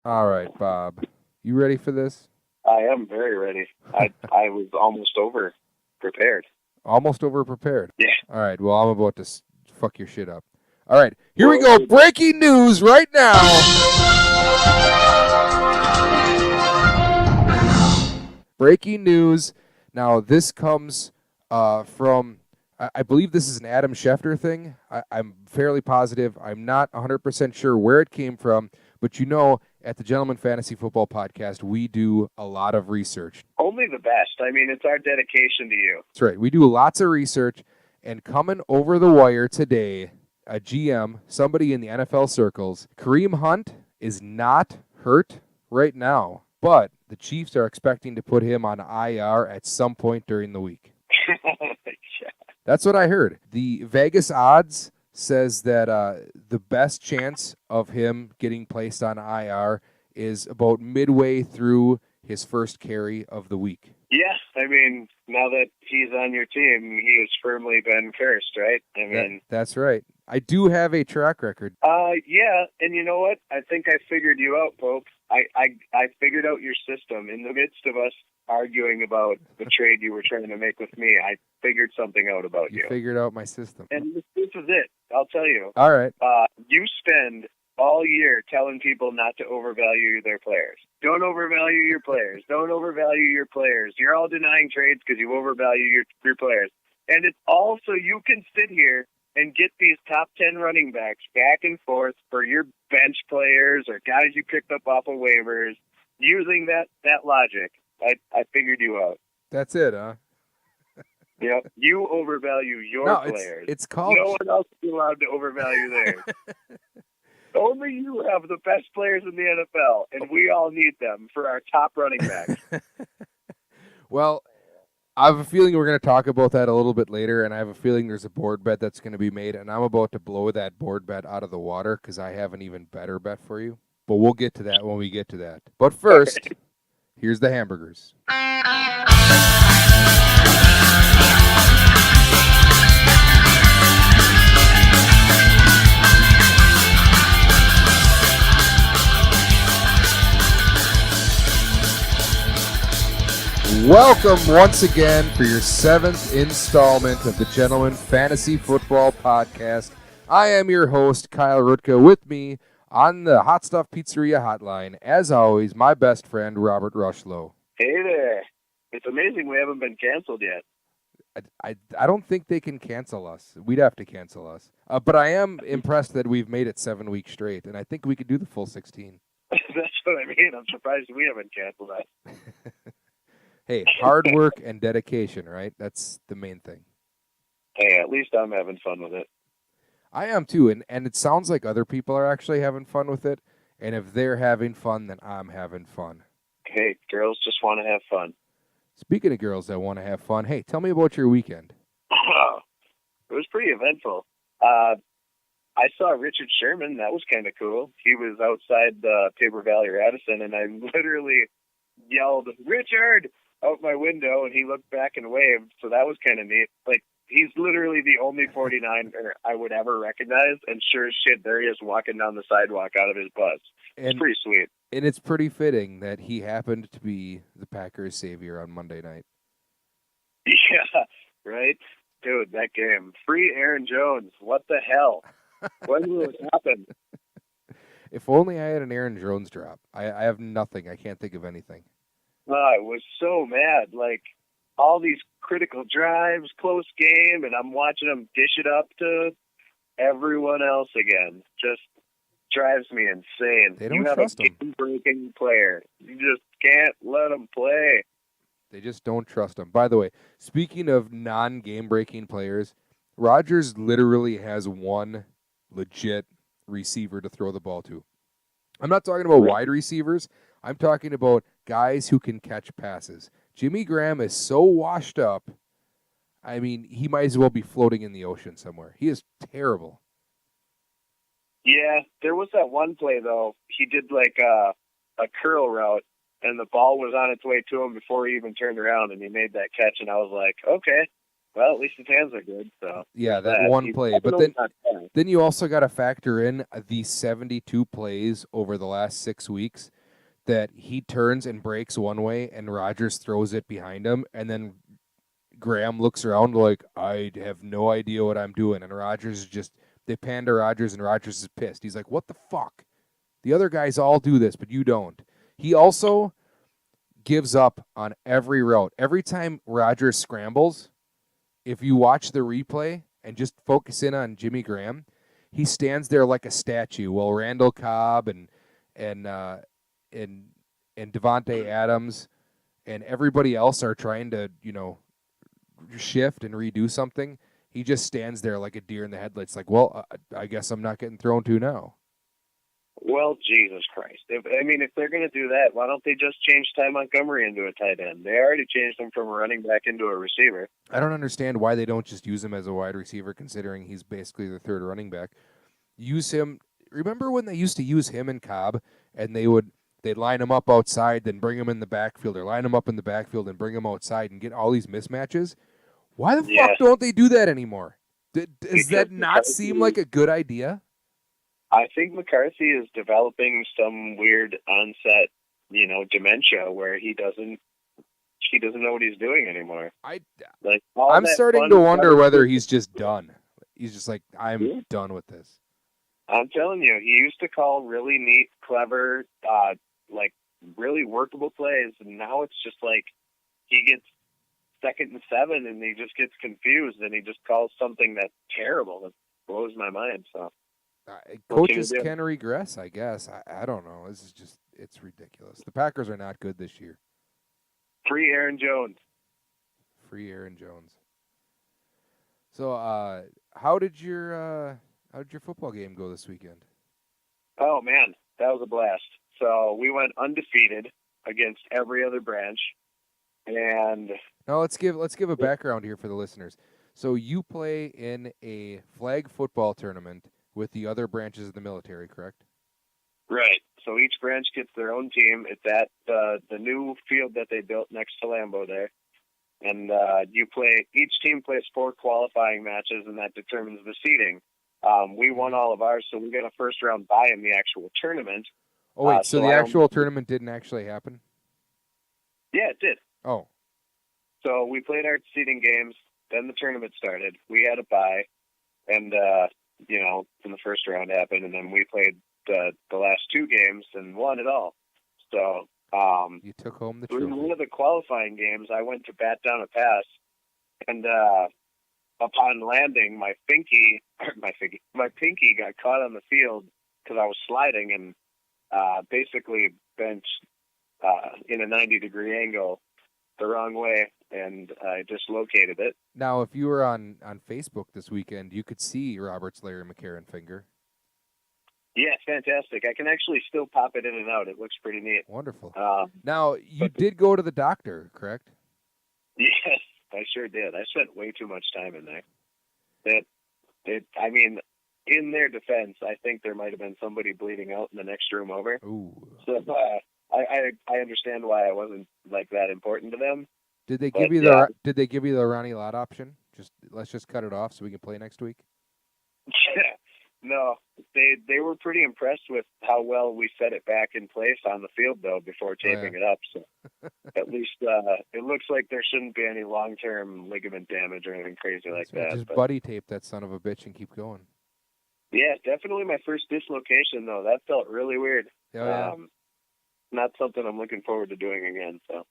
All right, Bob. You ready for this? I am very ready. I was almost over prepared. Almost over prepared. Yeah. All right, well, I'm about to fuck your shit up. All right, here we Well, go. Breaking news right now. Breaking news. Now, this comes from, I believe this is an Adam Schefter thing. I'm fairly positive. I'm not 100% sure where it came from, but at the Gentleman Fantasy Football Podcast, we do a lot of research. Only the best. I mean, it's our dedication to you. That's right. We do lots of research, and coming over the wire today, a GM, somebody in the NFL circles, Kareem Hunt is not hurt right now, but the Chiefs are expecting to put him on IR at some point during the week. Yeah. That's what I heard. The Vegas odds says that the best chance of him getting placed on IR is about midway through his first carry of the week. Yeah, I mean, now that he's on your team, he has firmly been cursed, right? I mean, that's right. I do have a track record. Yeah, and you know what? I think I figured you out, Pope. I figured out your system. In the midst of us arguing about the trade you were trying to make with me, I figured something out about you. You figured out my system. And this is it. I'll tell you. All right. You spend all year telling people not to overvalue their players. Don't overvalue your players. Don't overvalue your players. You're all denying trades because you overvalue your players. And it's all so you can sit here and get these top 10 running backs back and forth for your bench players or guys you picked up off of waivers. Using that logic, I figured you out. That's it, huh? Yeah, you overvalue your players. It's called... No one else is allowed to overvalue theirs. Only you have the best players in the NFL, and we all need them for our top running backs. Well, I have a feeling we're going to talk about that a little bit later, and I have a feeling there's a board bet that's going to be made, and I'm about to blow that board bet out of the water because I have an even better bet for you. But we'll get to that when we get to that. But first, here's the hamburgers. Welcome once again for your 7th installment of the Gentleman Fantasy Football Podcast. I am your host, Kyle Rutka. With me on the Hot Stuff Pizzeria hotline, as always, my best friend, Robert Rushlow. Hey there. It's amazing we haven't been canceled yet. I don't think they can cancel us. We'd have to cancel us. But I am impressed that we've made it 7 weeks straight, and I think we could do the full 16. That's what I mean. I'm surprised we haven't canceled us. Hey, hard work and dedication, right? That's the main thing. Hey, at least I'm having fun with it. I am too, and it sounds like other people are actually having fun with it. And if they're having fun, then I'm having fun. Hey, girls just want to have fun. Speaking of girls that want to have fun, hey, tell me about your weekend. It was pretty eventful. I saw Richard Sherman. That was kind of cool. He was outside the Tabor Valley Radisson, and I literally yelled, "Richard!" out my window, and he looked back and waved, so that was kind of neat. Like, he's literally the only 49er I would ever recognize, and sure as shit, there he is walking down the sidewalk out of his bus. It's pretty sweet. And it's pretty fitting that he happened to be the Packers' savior on Monday night. Yeah, right? Dude, that game. Free Aaron Jones. What the hell? When will it happen? If only I had an Aaron Jones drop. I have nothing. I can't think of anything. I was so mad. Like, all these critical drives, close game, and I'm watching them dish it up to everyone else again. Just drives me insane. They don't trust him. You have a game-breaking player. You just can't let him play. They just don't trust him. By the way, speaking of non-game-breaking players, Rodgers literally has one legit receiver to throw the ball to. I'm not talking about wide receivers. I'm talking about guys who can catch passes. Jimmy Graham is so washed up. I mean, he might as well be floating in the ocean somewhere. He is terrible. Yeah, there was that one play, though. He did like a curl route, and the ball was on its way to him before he even turned around, and he made that catch, and I was like, okay, well, at least his hands are good. So yeah, that one play. But then you also got to factor in the 72 plays over the last 6 weeks. that he turns and breaks one way and Rodgers throws it behind him, and then Graham looks around like, I have no idea what I'm doing. And Rodgers just, they pan to Rodgers, and Rodgers is pissed. He's like, what the fuck? The other guys all do this, but you don't. He also gives up on every route. Every time Rodgers scrambles, if you watch the replay and just focus in on Jimmy Graham, he stands there like a statue while Randall Cobb and and Devontae Adams and everybody else are trying to, shift and redo something. He just stands there like a deer in the headlights, like, well, I guess I'm not getting thrown to now. Well, Jesus Christ. If they're going to do that, why don't they just change Ty Montgomery into a tight end? They already changed him from a running back into a receiver. I don't understand why they don't just use him as a wide receiver, considering he's basically the third running back. Use him. Remember when they used to use him and Cobb, and they'd line him up outside, then bring him in the backfield, or line him up in the backfield and bring him outside and get all these mismatches? Why the fuck don't they do that anymore? Does that not seem like a good idea? I think McCarthy is developing some weird onset, dementia where he doesn't know what he's doing anymore. I'm starting to wonder whether he's just done. He's just like, I'm done with this. I'm telling you, he used to call really neat, clever, really workable plays, and now it's just like he gets 2nd and 7 and he just gets confused and he just calls something that's terrible. That blows my mind. So coaches can regress, I guess. I don't know. This is just, it's ridiculous. The Packers are not good this year. Free Aaron Jones. So, how did your football game go this weekend? Oh man, that was a blast. So we went undefeated against every other branch, and now let's give a background here for the listeners. So you play in a flag football tournament with the other branches of the military, correct? Right. So each branch gets their own team. It's at the new field that they built next to Lambeau there. And each team plays 4 qualifying matches, and that determines the seeding. We won all of ours, so we got a first-round bye in the actual tournament. Oh, wait, so the actual tournament didn't actually happen? Yeah, it did. Oh. So we played our seeding games, then the tournament started. We had a bye, and, then the first round happened, and then we played the last 2 games and won it all. So you took home the trophy. In one of the qualifying games, I went to bat down a pass, and upon landing, my pinky got caught on the field because I was sliding and basically bent in a 90-degree angle the wrong way, and I dislocated it. Now, if you were on Facebook this weekend, you could see Robert's Larry McCarron finger. Yeah, it's fantastic. I can actually still pop it in and out. It looks pretty neat. Wonderful. Now, you did go to the doctor, correct? Yes, I sure did. I spent way too much time in there. In their defense, I think there might have been somebody bleeding out in the next room over. Ooh. So I understand why I wasn't like that important to them. Did they give you the Ronnie Lott option? Let's just cut it off so we can play next week. No, they were pretty impressed with how well we set it back in place on the field, though, before taping it up. So at least it looks like there shouldn't be any long-term ligament damage or anything crazy like that. Just buddy tape that son of a bitch and keep going. Yeah, definitely my first dislocation, though. That felt really weird. Oh, yeah. Not something I'm looking forward to doing again. So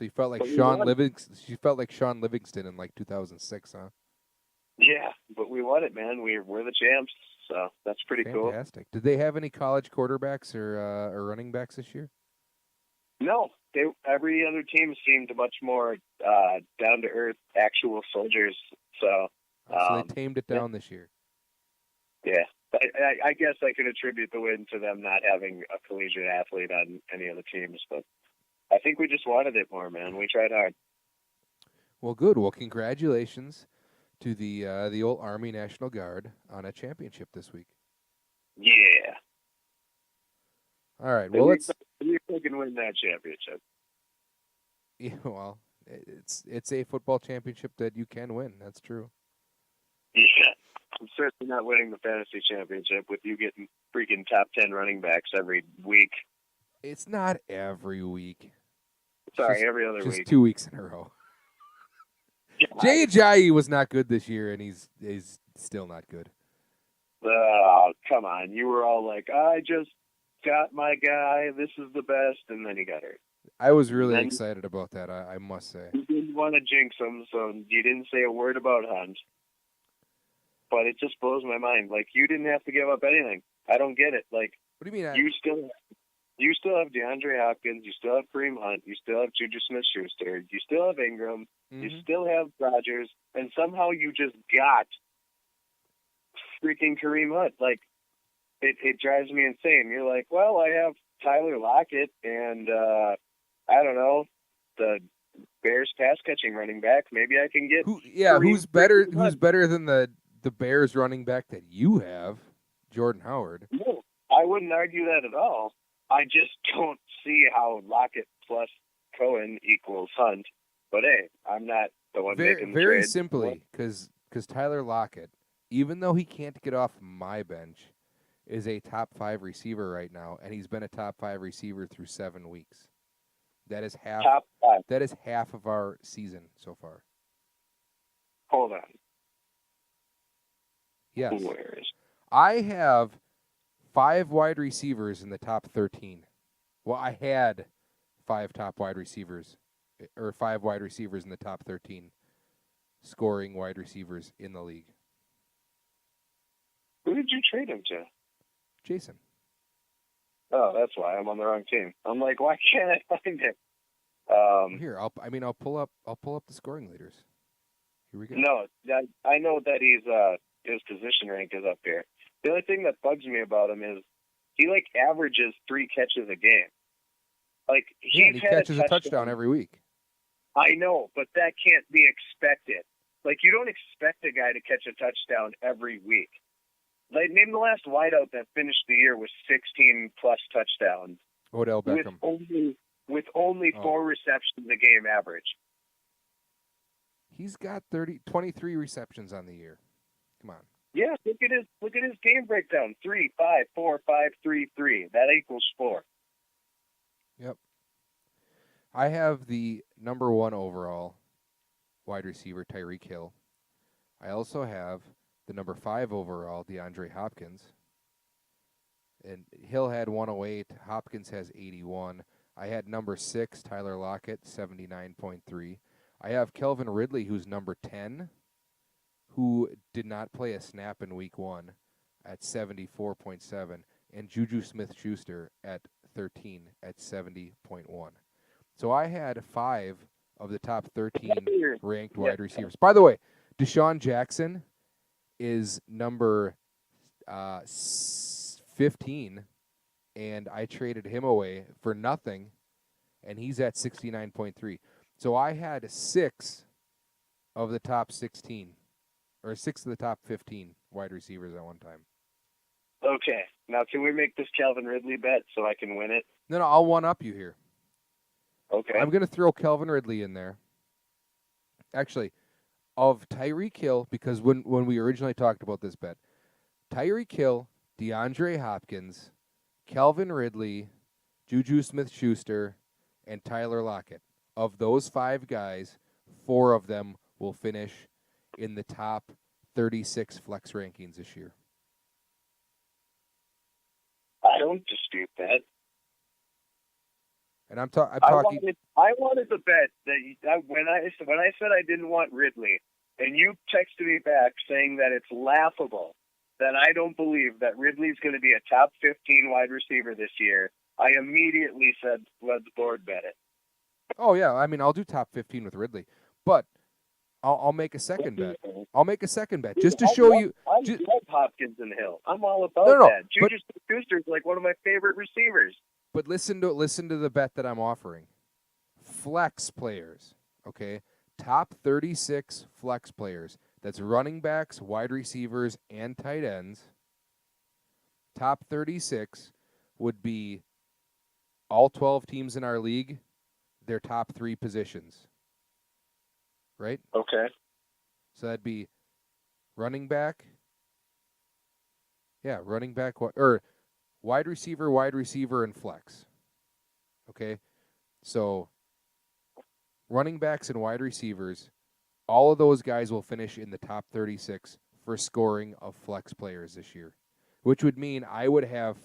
you felt like Sean Livingston. You felt like Sean Livingston in like 2006, huh? Yeah, but we won it, man. We're the champs, so that's pretty cool. Fantastic. Did they have any college quarterbacks or running backs this year? No, every other team seemed much more down to earth, actual soldiers. So they tamed it down this year. Yeah, I guess I could attribute the win to them not having a collegiate athlete on any of the teams, but I think we just wanted it more, man. We tried hard. Well, good. Well, congratulations to the old Army National Guard on a championship this week. Yeah. All right. Well, let's. You can win that championship. Yeah. Well, it's a football championship that you can win. That's true. Yeah. I'm certainly not winning the fantasy championship with you getting freaking top 10 running backs every week. It's not every week. It's Sorry, every other just week. 2 weeks in a row. Jay Ajayi was not good this year, and he's still not good. Oh, come on. You were all like, I just got my guy. This is the best. And then he got hurt. I was really excited about that, I must say. You didn't want to jinx him, so you didn't say a word about Hunt. But it just blows my mind. Like, you didn't have to give up anything. I don't get it. Like, What do you mean? you still have DeAndre Hopkins. You still have Kareem Hunt. You still have Juju Smith-Schuster. You still have Ingram. Mm-hmm. You still have Rodgers. And somehow you just got freaking Kareem Hunt. Like, it drives me insane. You're like, well, I have Tyler Lockett and, I don't know, the Bears pass-catching running back. Maybe I can get who's better than the Bears running back that you have, Jordan Howard? No, I wouldn't argue that at all. I just don't see how Lockett plus Cohen equals Hunt. But hey, I'm not the one making the trade. Very simply, because Tyler Lockett, even though he can't get off my bench, is a top 5 receiver right now, and he's been a top 5 receiver through 7 weeks. That is half. Top 5. That is half of our season so far. Hold on. Yes. Where is? I have 5 wide receivers in the top 13. Well, I had 5 top wide receivers, or 5 wide receivers in the top 13 scoring wide receivers in the league. Who did you trade him to? Jason. Oh, that's why I'm on the wrong team. I'm like, why can't I find him? Here, I'll pull up the scoring leaders. Here we go. No, I know that his position rank is up here. The only thing that bugs me about him is he like averages 3 catches a game. Like he catches a touchdown every week. I know, but that can't be expected. Like you don't expect a guy to catch a touchdown every week. Like name the last wideout that finished the year with 16 plus touchdowns. Odell Beckham. With only 4 receptions a game average. He's got 23 receptions on the year. Come on. Yeah, look at his game breakdown. 3, 5, 4, 5, 3, 3. That equals 4. Yep. I have the number 1 overall wide receiver, Tyreek Hill. I also have the number 5 overall, DeAndre Hopkins. And Hill had 108. Hopkins has 81. I had number 6, Tyler Lockett, 79.3. I have Kelvin Ridley, who's number 10, who did not play a snap in week 1 at 74.7, and Juju Smith-Schuster at 13 at 70.1. So I had 5 of the top 13 ranked wide receivers. By the way, Deshaun Jackson is number 15, and I traded him away for nothing, and he's at 69.3. So I had 6 of the top 16, or 6 of the top 15 wide receivers at one time. Okay. Now, can we make this Calvin Ridley bet so I can win it? No, I'll one-up you here. Okay. I'm going to throw Calvin Ridley in there. Actually, of Tyreek Hill, because when we originally talked about this bet, Tyreek Hill, DeAndre Hopkins, Calvin Ridley, Juju Smith-Schuster, and Tyler Lockett. Of those 5 guys, 4 of them will finish in the top 36 flex rankings this year. I don't dispute that. And I'm talking. I wanted the bet that when I said I didn't want Ridley, and you texted me back saying that it's laughable that I don't believe that Ridley's going to be a top 15 wide receiver this year. I immediately said, let's board bet it. Oh yeah, I mean I'll do top 15 with Ridley, but I'll make a second bet. I'll make a second bet just to show you. I love Hopkins and Hill. I'm all about that. Juju Smith-Schuster is like one of my favorite receivers. But listen to the bet that I'm offering. Flex players, okay? Top 36 flex players. That's running backs, wide receivers, and tight ends. Top 36 would be all 12 teams in our league, their top 3 positions. Right? Okay. So that'd be running back. Yeah, running back, or wide receiver, and flex. Okay? So running backs and wide receivers, all of those guys will finish in the top 36 for scoring of flex players this year, which would mean I would have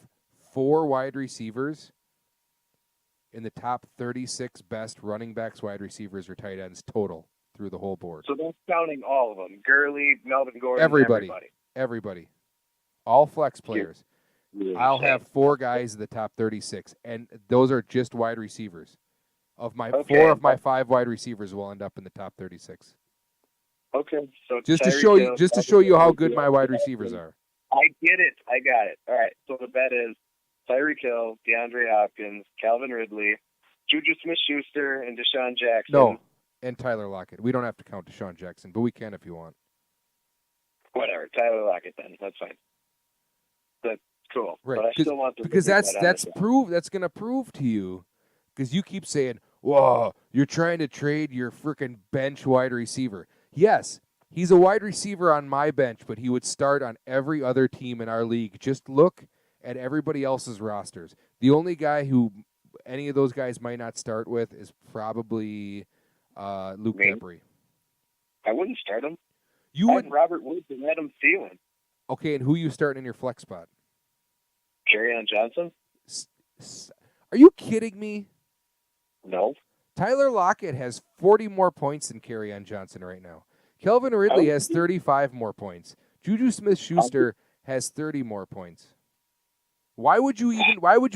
4 wide receivers in the top 36 best running backs, wide receivers, or tight ends total through the whole board. So that's counting all of them. Gurley, Melvin Gordon, everybody. All flex players. Really I'll insane. have 4 guys in the top 36, and those are just wide receivers. Of my Okay. 4 of my 5 wide receivers will end up in the top 36. Okay, so Just to Tyreek show Hill, you how good my wide receivers are. I get it. I got it. All right. So the bet is Tyreek Hill, DeAndre Hopkins, Calvin Ridley, Juju Smith-Schuster, and Deshaun Jackson. No, and Tyler Lockett. We don't have to count Deshaun Jackson, but we can if you want. Whatever, Tyler Lockett then. That's fine. That's cool. Right. But I still want the because that's going to prove to you, because you keep saying, "Whoa, you're trying to trade your freaking bench wide receiver." Yes, he's a wide receiver on my bench, but he would start on every other team in our league. Just look at everybody else's rosters. The only guy who any of those guys might not start with is probably Luke Peppery. I wouldn't start him. You would Robert Woods and Adam Thielen. Okay, and who you starting in your flex spot? Kerryon Johnson. Are you kidding me? No. Tyler Lockett has 40 more points than Kerryon Johnson right now. Kelvin Ridley has 35 more points. Juju Smith-Schuster has 30 more points. Why would you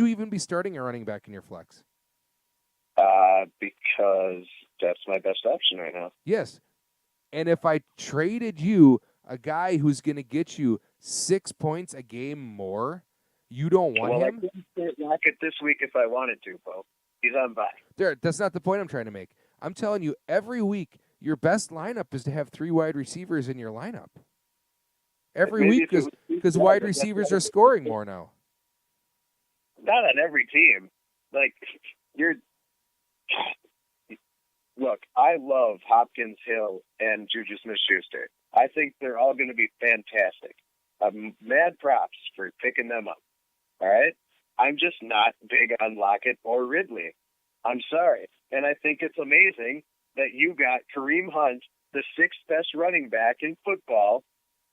even be starting a running back in your flex? Because that's my best option right now. Yes. And if I traded you a guy who's going to get you 6 points a game more, you don't want him? I couldn't start Lockett this week if I wanted to, Bo. He's on bye. That's not the point I'm trying to make. I'm telling you, every week, your best lineup is to have 3 wide receivers in your lineup. Every week, because wide receivers are scoring more now. Not on every team. Look, I love Hopkins, Hill, and Juju Smith-Schuster. I think they're all going to be fantastic. Mad props for picking them up. All right? I'm just not big on Lockett or Ridley. I'm sorry. And I think it's amazing that you got Kareem Hunt, the 6th best running back in football,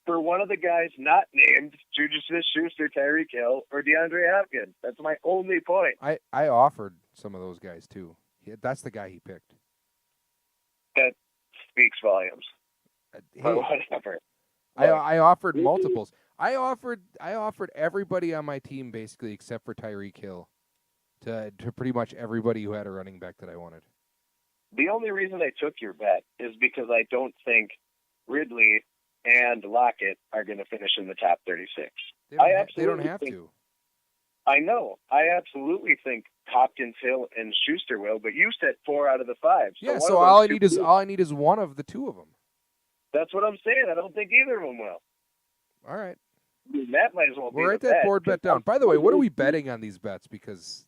for one of the guys not named Juju Smith-Schuster, Tyreek Hill, or DeAndre Hopkins. That's my only point. I offered some of those guys, too. That's the guy he picked. That speaks volumes. Hey, but whatever. I offered multiples. I offered everybody on my team, basically, except for Tyreek Hill, to pretty much everybody who had a running back that I wanted. The only reason I took your bet is because I don't think Ridley and Lockett are going to finish in the top 36. They don't have to. I know. I absolutely think Hopkins, Hill, and Schuster will, but you said 4 out of the 5. So all I need is one of the 2 of them. That's what I'm saying. I don't think either of them will. All right. That might as well be We'll write that board bet down. By the way, what are we betting on these bets? Because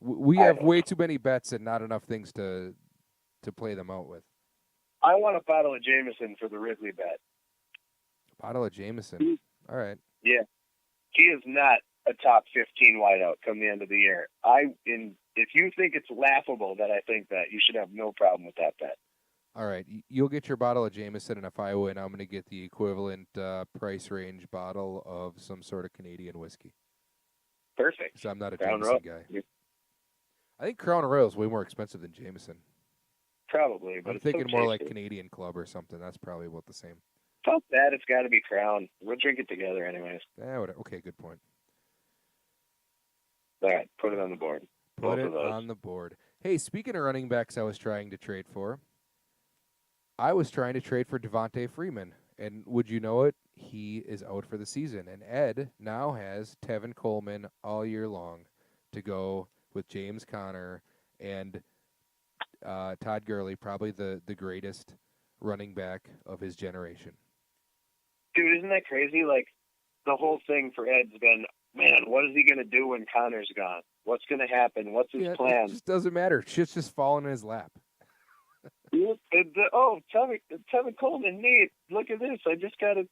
we have way too many bets and not enough things to play them out with. I want a bottle of Jameson for the Ridley bet. Bottle of Jameson. All right. Yeah. He is not a top 15 wideout come the end of the year. If you think it's laughable that I think that, you should have no problem with that bet. All right. You'll get your bottle of Jameson, and if I win, I'm going to get the equivalent price range bottle of some sort of Canadian whiskey. Perfect. So I'm not a Crown Jameson Royal. guy. I think Crown Royal is way more expensive than Jameson. Probably, but I'm it's thinking so more like tasty. Canadian Club or something. That's probably about the same. Fuck that. It's got to be Crown. We'll drink it together anyways. Okay, good point. All right, put it on the board. Put it on the board. Hey, speaking of running backs I was trying to trade for, I was trying to trade for Devontae Freeman. And would you know it, he is out for the season. And Ed now has Tevin Coleman all year long to go with James Conner and Todd Gurley, probably the greatest running back of his generation. Dude, isn't that crazy? Like, the whole thing for Ed's been, man, what is he going to do when Connor's gone? What's going to happen? What's his plan? It just doesn't matter. Shit's just falling in his lap. Tevin Coleman, neat. Look at this. I just got a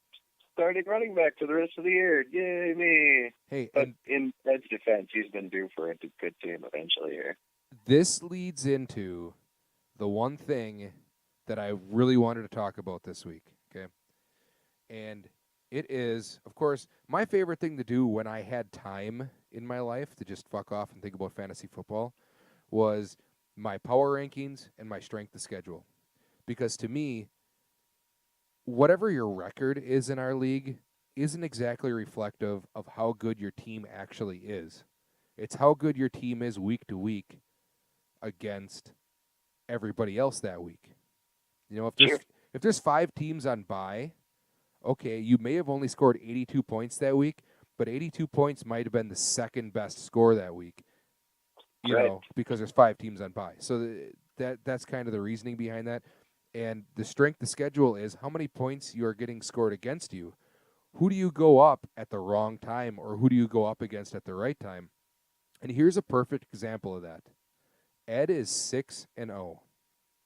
starting running back for the rest of the year. Yay, me. Hey, But and in Ed's defense, he's been due for a good team eventually here. this leads into the one thing that I really wanted to talk about this week, okay? And it is, of course, my favorite thing to do when I had time in my life to just fuck off and think about fantasy football was my power rankings and my strength of schedule. Because to me, whatever your record is in our league isn't exactly reflective of how good your team actually is. It's how good your team is week to week against everybody else that week. You know, if there's 5 teams on bye, okay, you may have only scored 82 points that week, but 82 points might have been the second best score that week. You know, because there's 5 teams on bye. So that's kind of the reasoning behind that. And the strength of schedule is how many points you are getting scored against you. Who do you go up at the wrong time, or who do you go up against at the right time? And here's a perfect example of that. Ed is 6-0. All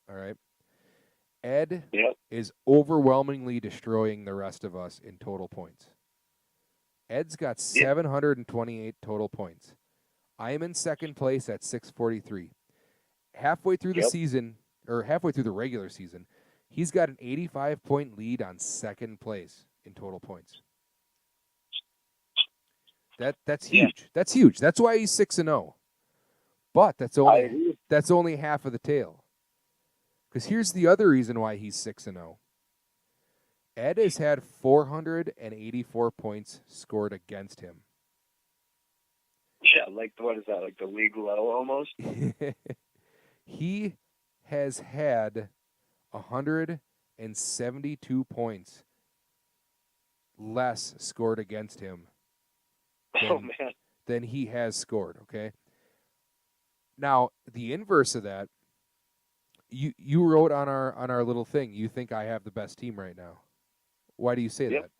right. Ed is overwhelmingly destroying the rest of us in total points. Ed's got 728 total points. I am in second place at 643. Halfway through the season, or halfway through the regular season, he's got an 85-point lead on second place in total points. That's huge. Yeah. That's huge. That's why he's 6-0. But that's only half of the tale. Because here's the other reason why he's 6-0. Ed has had 484 points scored against him. Yeah, like what is that? Like the league low almost? He has had 172 points less scored against him than he has scored, okay? Now, the inverse of that, you wrote on our little thing, you think I have the best team right now. Why do you say that?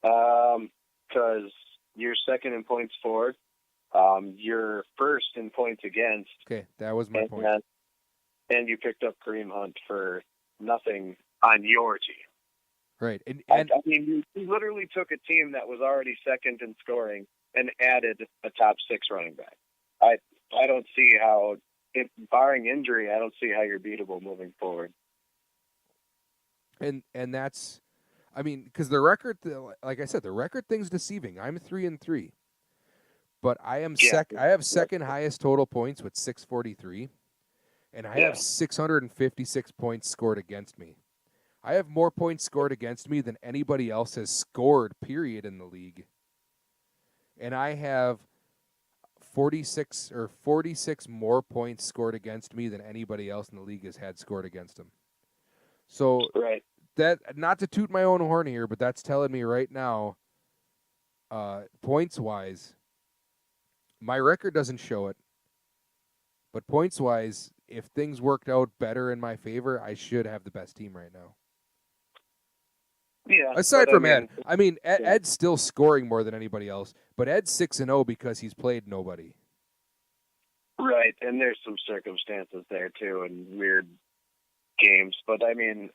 Because you're second in points for. You're first in points against. Okay, that was my point. And you picked up Kareem Hunt for nothing on your team. Right. And I mean, you literally took a team that was already second in scoring and added a top 6 running back. I don't see how, barring injury, I don't see how you're beatable moving forward. And that's, I mean, because the record, like I said, the record thing's deceiving. I'm 3-3, but I am I have second highest total points with 643, and I have 656 points scored against me. I have more points scored against me than anybody else has scored, period, in the league. And I have 46 more points scored against me than anybody else in the league has had scored against them. So that, not to toot my own horn here, but that's telling me right now, points-wise, my record doesn't show it, but points-wise, if things worked out better in my favor, I should have the best team right now. Yeah. Aside from Ed, I mean, Ed's still scoring more than anybody else, but Ed's 6-0 because he's played nobody. Right, and there's some circumstances there too, and weird games. But I mean,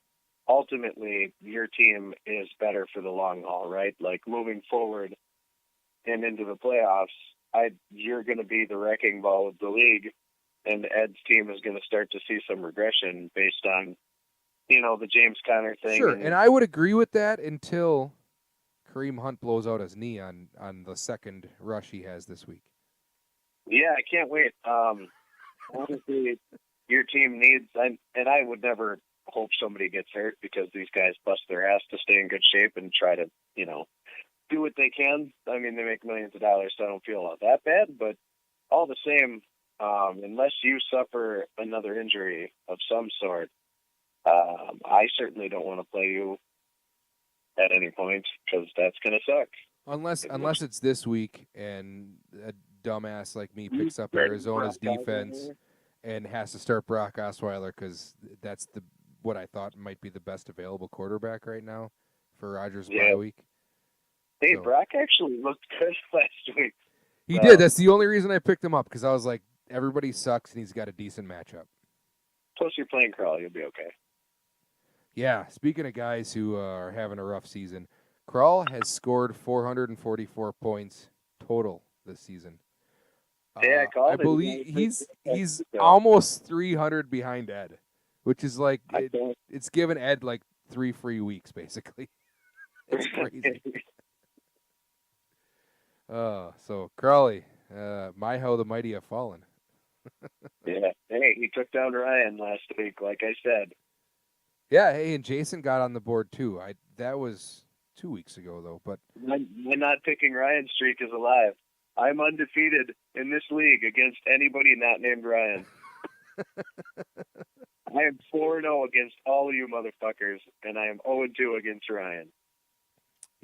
ultimately, your team is better for the long haul, right? Like moving forward and into the playoffs, you're going to be the wrecking ball of the league, and Ed's team is going to start to see some regression based on, the James Conner thing. Sure, and I would agree with that until Kareem Hunt blows out his knee on the second rush he has this week. Yeah, I can't wait. Honestly, your team needs, and I would never hope somebody gets hurt because these guys bust their ass to stay in good shape and try to, do what they can. I mean, they make millions of dollars, so I don't feel that bad. But all the same, unless you suffer another injury of some sort, I certainly don't want to play you at any point because that's going to suck. Unless it's this week and a dumbass like me picks up Arizona's defense and has to start Brock Osweiler because that's what I thought might be the best available quarterback right now for Rodgers' bye week. Hey, so, Brock actually looked good last week. He did. That's the only reason I picked him up because I was like, everybody sucks and he's got a decent matchup. Plus, you're playing Crawl. You'll be okay. Yeah, speaking of guys who are having a rough season, Krull has scored 444 points total this season. Yeah, I I called it. believe he's So almost 300 behind Ed, which is like I don't. it's given Ed like 3 free weeks basically. It's crazy. So Crawley, my how the mighty have fallen. Yeah. Hey, he took down Ryan last week, like I said. Yeah, hey, and Jason got on the board too. That was 2 weeks ago though, but My not picking Ryan streak is alive. I'm undefeated in this league against anybody not named Ryan. I am 4-0 against all of you motherfuckers, and I am 0-2 against Ryan.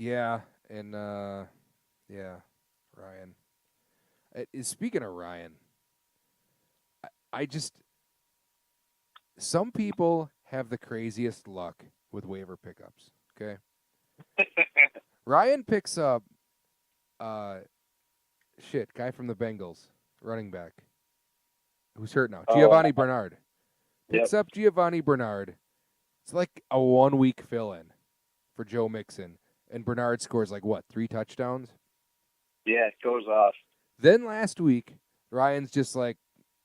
yeah, and yeah, Ryan. Speaking of Ryan, I just some people have the craziest luck with waiver pickups. Okay, Ryan picks up guy from the Bengals, running back, who's hurt now, Oh, Giovanni Bernard. yep. Picks up Giovanni Bernard. It's like a 1 week fill in for Joe Mixon, and Bernard scores like what, 3 touchdowns? Yeah, it goes off. Then last week, Ryan's just like,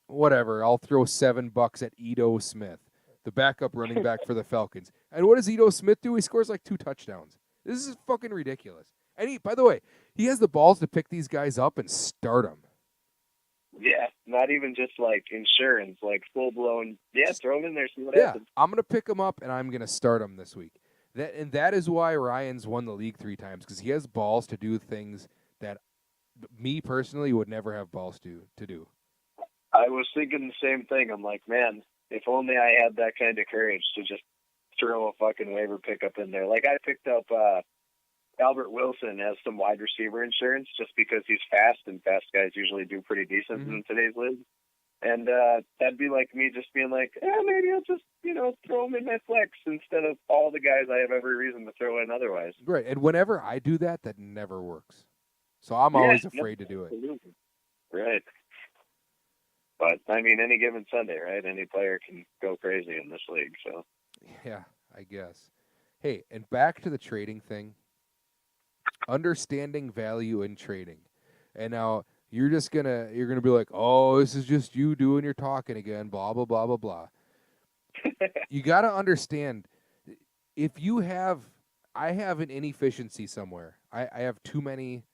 whatever, I'll throw $7 at Ito Smith, the backup running back for the Falcons. And what does Ito Smith do? He scores like 2 touchdowns. This is fucking ridiculous. And by the way, he has the balls to pick these guys up and start them. Yeah, not even just like insurance, like full blown. Yeah, throw him in there, see what happens. I'm gonna pick him up and I'm gonna start him this week. That is why Ryan's won the league 3 times, because he has balls to do things that me personally would never have balls to do. I was thinking the same thing. I'm like, man, if only I had that kind of courage to just throw a fucking waiver pickup in there. Like I picked up Albert Wilson as some wide receiver insurance just because he's fast, and fast guys usually do pretty decent in today's league. And that'd be like me just being like, maybe I'll just, throw him in my flex instead of all the guys I have every reason to throw in otherwise. Right, and whenever I do that, that never works. So I'm always afraid to do it. Absolutely. Right. But, I mean, any given Sunday, right? Any player can go crazy in this league, so. Yeah, I guess. Hey, and back to the trading thing. Understanding value in trading. And now you're gonna be like, oh, this is just you doing your talking again, blah blah blah blah blah. You gotta understand, if I have an inefficiency somewhere. I have too many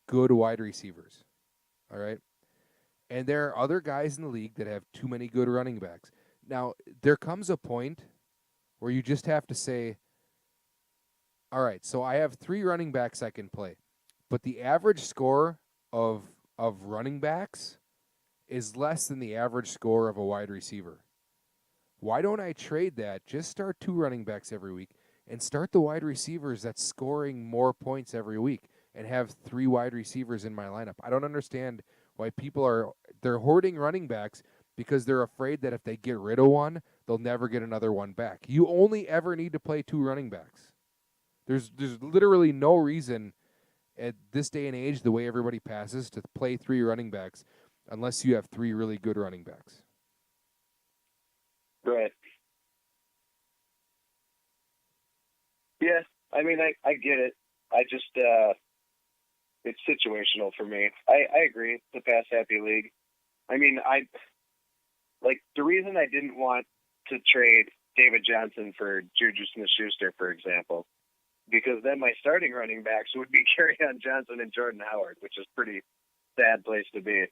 good wide receivers. All right. And there are other guys in the league that have too many good running backs. Now, there comes a point where you just have to say, all right, so I have 3 running backs I can play, but the average score of running backs is less than the average score of a wide receiver. Why don't I trade that? Just start 2 running backs every week and start the wide receivers that's scoring more points every week, and have 3 wide receivers in my lineup. I don't understand why they're hoarding running backs because they're afraid that if they get rid of one, they'll never get another one back. You only ever need to play 2 running backs. There's literally no reason at this day and age, the way everybody passes, to play 3 running backs unless you have 3 really good running backs. Right. Yeah, I mean, I get it. I just, it's situational for me. I agree, the pass happy league. I mean, the reason I didn't want to trade David Johnson for Juju Smith-Schuster, for example, because then my starting running backs would be Kerryon Johnson and Jordan Howard, which is a pretty sad place to be.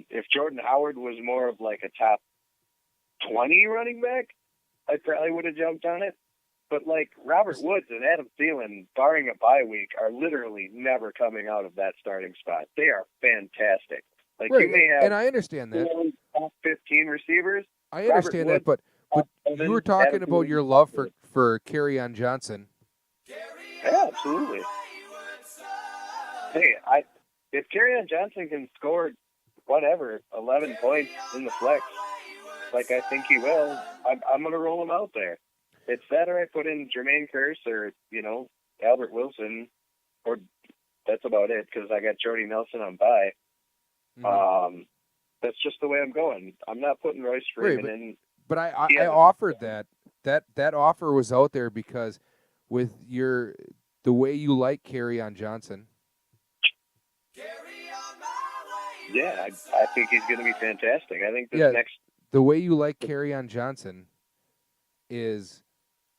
If Jordan Howard was more of like a top 20 running back, I probably would have jumped on it. But like Robert Woods and Adam Thielen, barring a bye week, are literally never coming out of that starting spot. They are fantastic. Like right, you may have, and I understand that. 15 receivers. I understand that, but you were talking about your love for Kerryon Johnson. Yeah, absolutely. Hey, if Kerryon Johnson can score 11 points in the flex, like I think he will, I'm going to roll him out there. It's that, or I put in Jermaine Kearse or, Albert Wilson, or that's about it, because I got Jordy Nelson on bye. Mm-hmm. That's just the way I'm going. I'm not putting Royce Freeman in. But I offered that that offer was out there because with the way you like Kerryon Johnson. Yeah, I think he's going to be fantastic. I think this next. The way you like Kerryon Johnson is,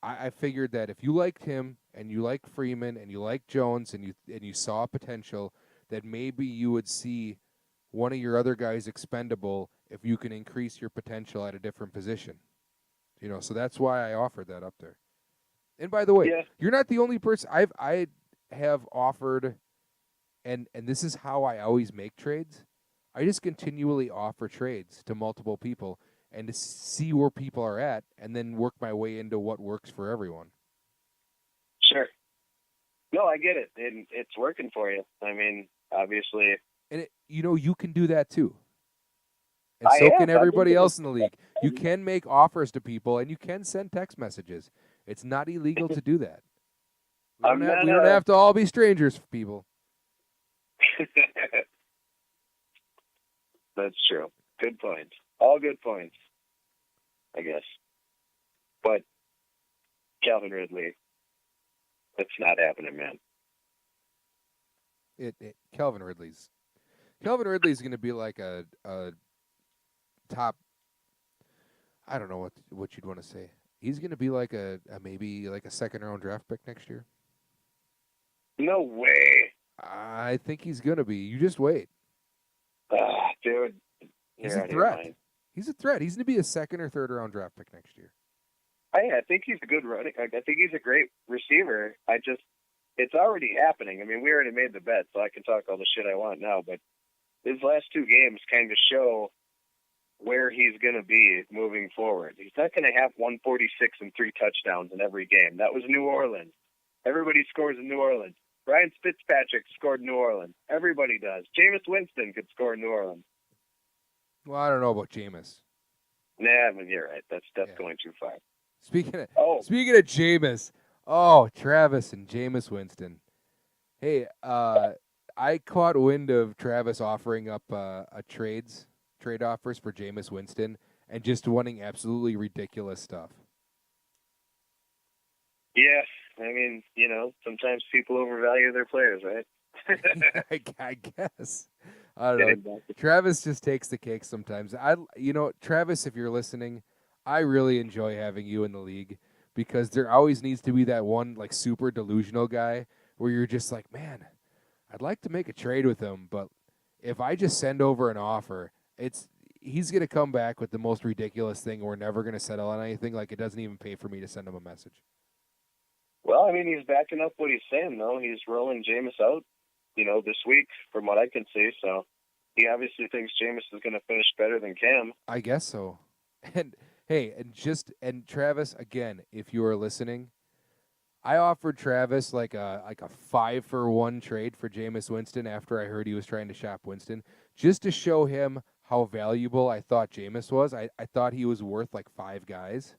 I figured that if you liked him and you like Freeman and you like Jones and you saw potential, that maybe you would see one of your other guys expendable if you can increase your potential at a different position. So that's why I offered that up there. And by the way, you're not the only person I have offered, and this is how I always make trades. I just continually offer trades to multiple people and to see where people are at, and then work my way into what works for everyone. Sure. No, I get it, and it's working for you. I mean, obviously. And you can do that too. And so can everybody else in the league. You can make offers to people, and you can send text messages. It's not illegal to do that. We don't have to all be strangers, people. That's true. Good point. All good points, I guess. But Calvin Ridley, that's not happening, man. Calvin Ridley's going to be like a top. I don't know what you'd want to say. He's going to be like maybe like a second-round draft pick next year. No way. I think he's going to be. You just wait. Dude. He's a threat. He's a threat. He's going to be a second or third-round draft pick next year. I think he's a good running. I think he's a great receiver. It's already happening. I mean, we already made the bet, so I can talk all the shit I want now. But his last two games kind of show where he's going to be moving forward. He's not going to have 146 and 3 touchdowns in every game. That was New Orleans. Everybody scores in New Orleans. Ryan Fitzpatrick scored in New Orleans. Everybody does. Jameis Winston could score in New Orleans. Well, I don't know about Jameis. Nah, but you're right. That's going too far. Speaking of Jameis, Travis and Jameis Winston. Hey, I caught wind of Travis offering up trade offers for Jameis Winston and just wanting absolutely ridiculous stuff. Yeah, I mean, sometimes people overvalue their players, right? I guess. I don't know. Travis just takes the cake sometimes. Travis, if you're listening, I really enjoy having you in the league because there always needs to be that one like super delusional guy where you're just like, man, I'd like to make a trade with him, but if I just send over an offer, he's going to come back with the most ridiculous thing. We're never going to settle on anything. Like, it doesn't even pay for me to send him a message. Well, I mean, he's backing up what he's saying, though. He's rolling Jameis out, this week, from what I can see. So he obviously thinks Jameis is going to finish better than Cam. I guess so. And hey, and Travis, again, if you are listening, I offered Travis like a 5-for-1 trade for Jameis Winston after I heard he was trying to shop Winston, just to show him how valuable I thought Jameis was. I thought he was worth like 5 guys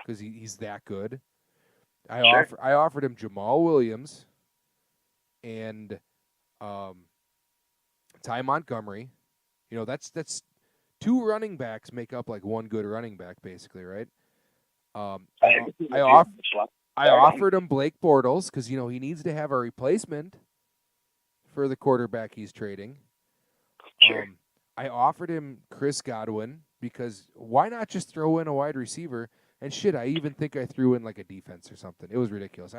because he's that good. I offered him Jamal Williams and Ty Montgomery. That's 2 running backs make up like one good running back, basically, right? I offered him Blake Bortles because he needs to have a replacement for the quarterback he's trading. Sure. I offered him Chris Godwin because why not just throw in a wide receiver? And shit, I even think I threw in like a defense or something. It was ridiculous.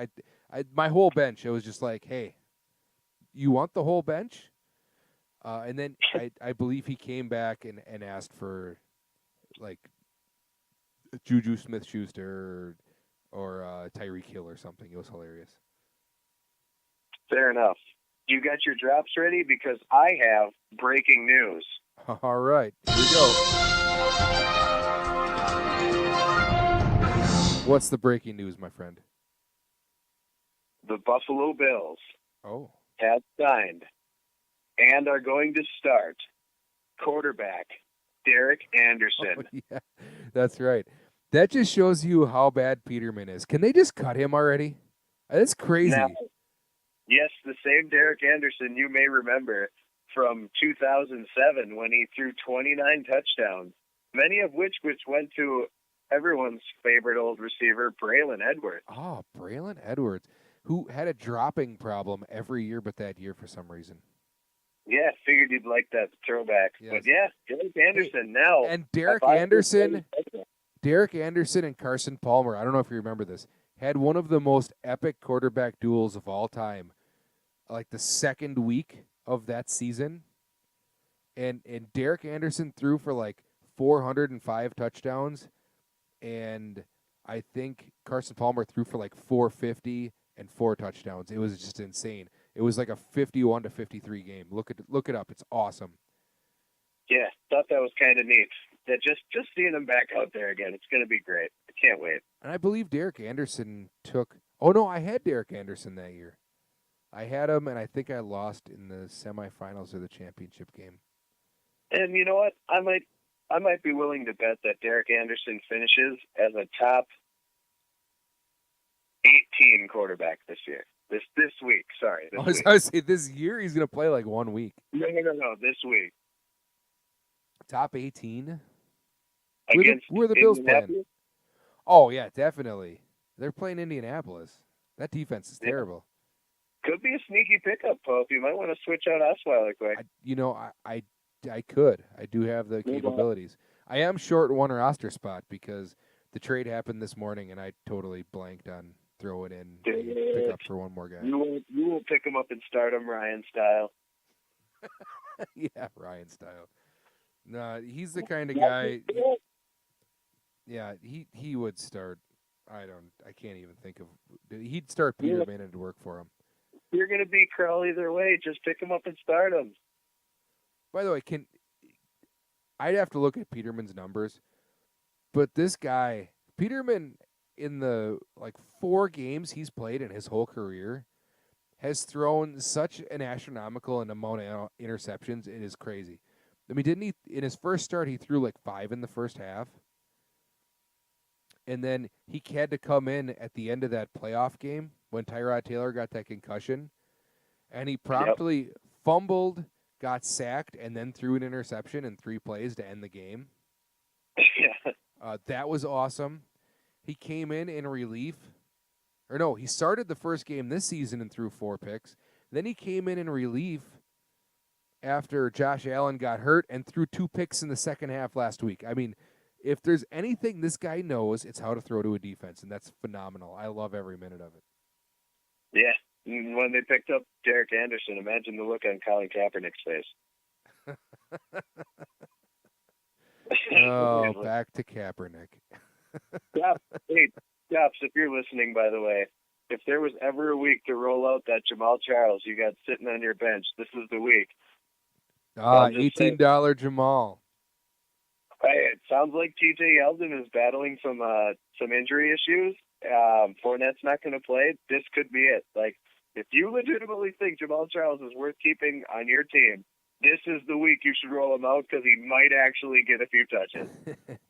My whole bench, it was just like, hey, you want the whole bench? And then I believe he came back and asked for like Juju Smith-Schuster or Tyreek Hill or something. It was hilarious. Fair enough. You got your drops ready? Because I have breaking news. All right. Here we go. What's the breaking news, my friend? The Buffalo Bills have signed and are going to start quarterback Derek Anderson. Oh, yeah, that's right. That just shows you how bad Peterman is. Can they just cut him already? That's crazy. Now, yes, the same Derek Anderson you may remember from 2007 when he threw 29 touchdowns, many of which went to everyone's favorite old receiver, Braylon Edwards. Oh, Braylon Edwards, who had a dropping problem every year but that year for some reason. Yeah, figured you'd like that throwback. Yes. But yeah, Derek Anderson now. And Derek Anderson and Carson Palmer, I don't know if you remember this, had one of the most epic quarterback duels of all time, like the second week of that season. And Derek Anderson threw for like 405 touchdowns, and I think Carson Palmer threw for like 450 and 4 touchdowns. It was just insane. It was like a 51-53 game. Look it up. It's awesome. Yeah, thought that was kind of neat. That just seeing him back out there again, it's going to be great. I can't wait. And I believe Derek Anderson took. Oh no, I had Derek Anderson that year. I had him, and I think I lost in the semifinals of the championship game. And you know what? I might be willing to bet that Derek Anderson finishes as a top 18 quarterback this year. This week, sorry. I was going to say this year he's going to play like 1 week. No, this week. Top 18? Where the Bills playing? Oh, yeah, definitely. They're playing Indianapolis. That defense is terrible. Could be a sneaky pickup, Pope. You might want to switch out Osweiler quick. I could. I do have the capabilities. I am short one roster spot because the trade happened this morning, and I totally blanked on throwing in a pickup for one more guy. You will pick him up and start him Ryan style. Yeah, Ryan style. No, he's the kind of guy. He would start. I can't even think of. He'd start Peterman and it'd work for him. You're going to beat Krell either way. Just pick him up and start him. By the way, I'd have to look at Peterman's numbers, but this guy, Peterman, in the 4 games he's played in his whole career, has thrown such an astronomical amount of interceptions. It is crazy. I mean, didn't he, in his first start, he threw 5 in the first half? And then he had to come in at the end of that playoff game when Tyrod Taylor got that concussion, and he promptly fumbled, got sacked, and then threw an interception in 3 plays to end the game. That was awesome. He came in relief. Or no, he started the first game this season and threw 4 picks. Then he came in relief after Josh Allen got hurt and threw 2 picks in the second half last week. I mean, if there's anything this guy knows, it's how to throw to a defense, and that's phenomenal. I love every minute of it. Yeah. When they picked up Derek Anderson, imagine the look on Colin Kaepernick's face. Oh, back to Kaepernick. Hey, Dops, if you're listening, by the way, if there was ever a week to roll out that Jamal Charles you got sitting on your bench, this is the week. $18 Jamal. Hey, it sounds like TJ Yeldon is battling some injury issues. Fournette's not going to play. This could be it. If you legitimately think Jamal Charles is worth keeping on your team, this is the week you should roll him out because he might actually get a few touches.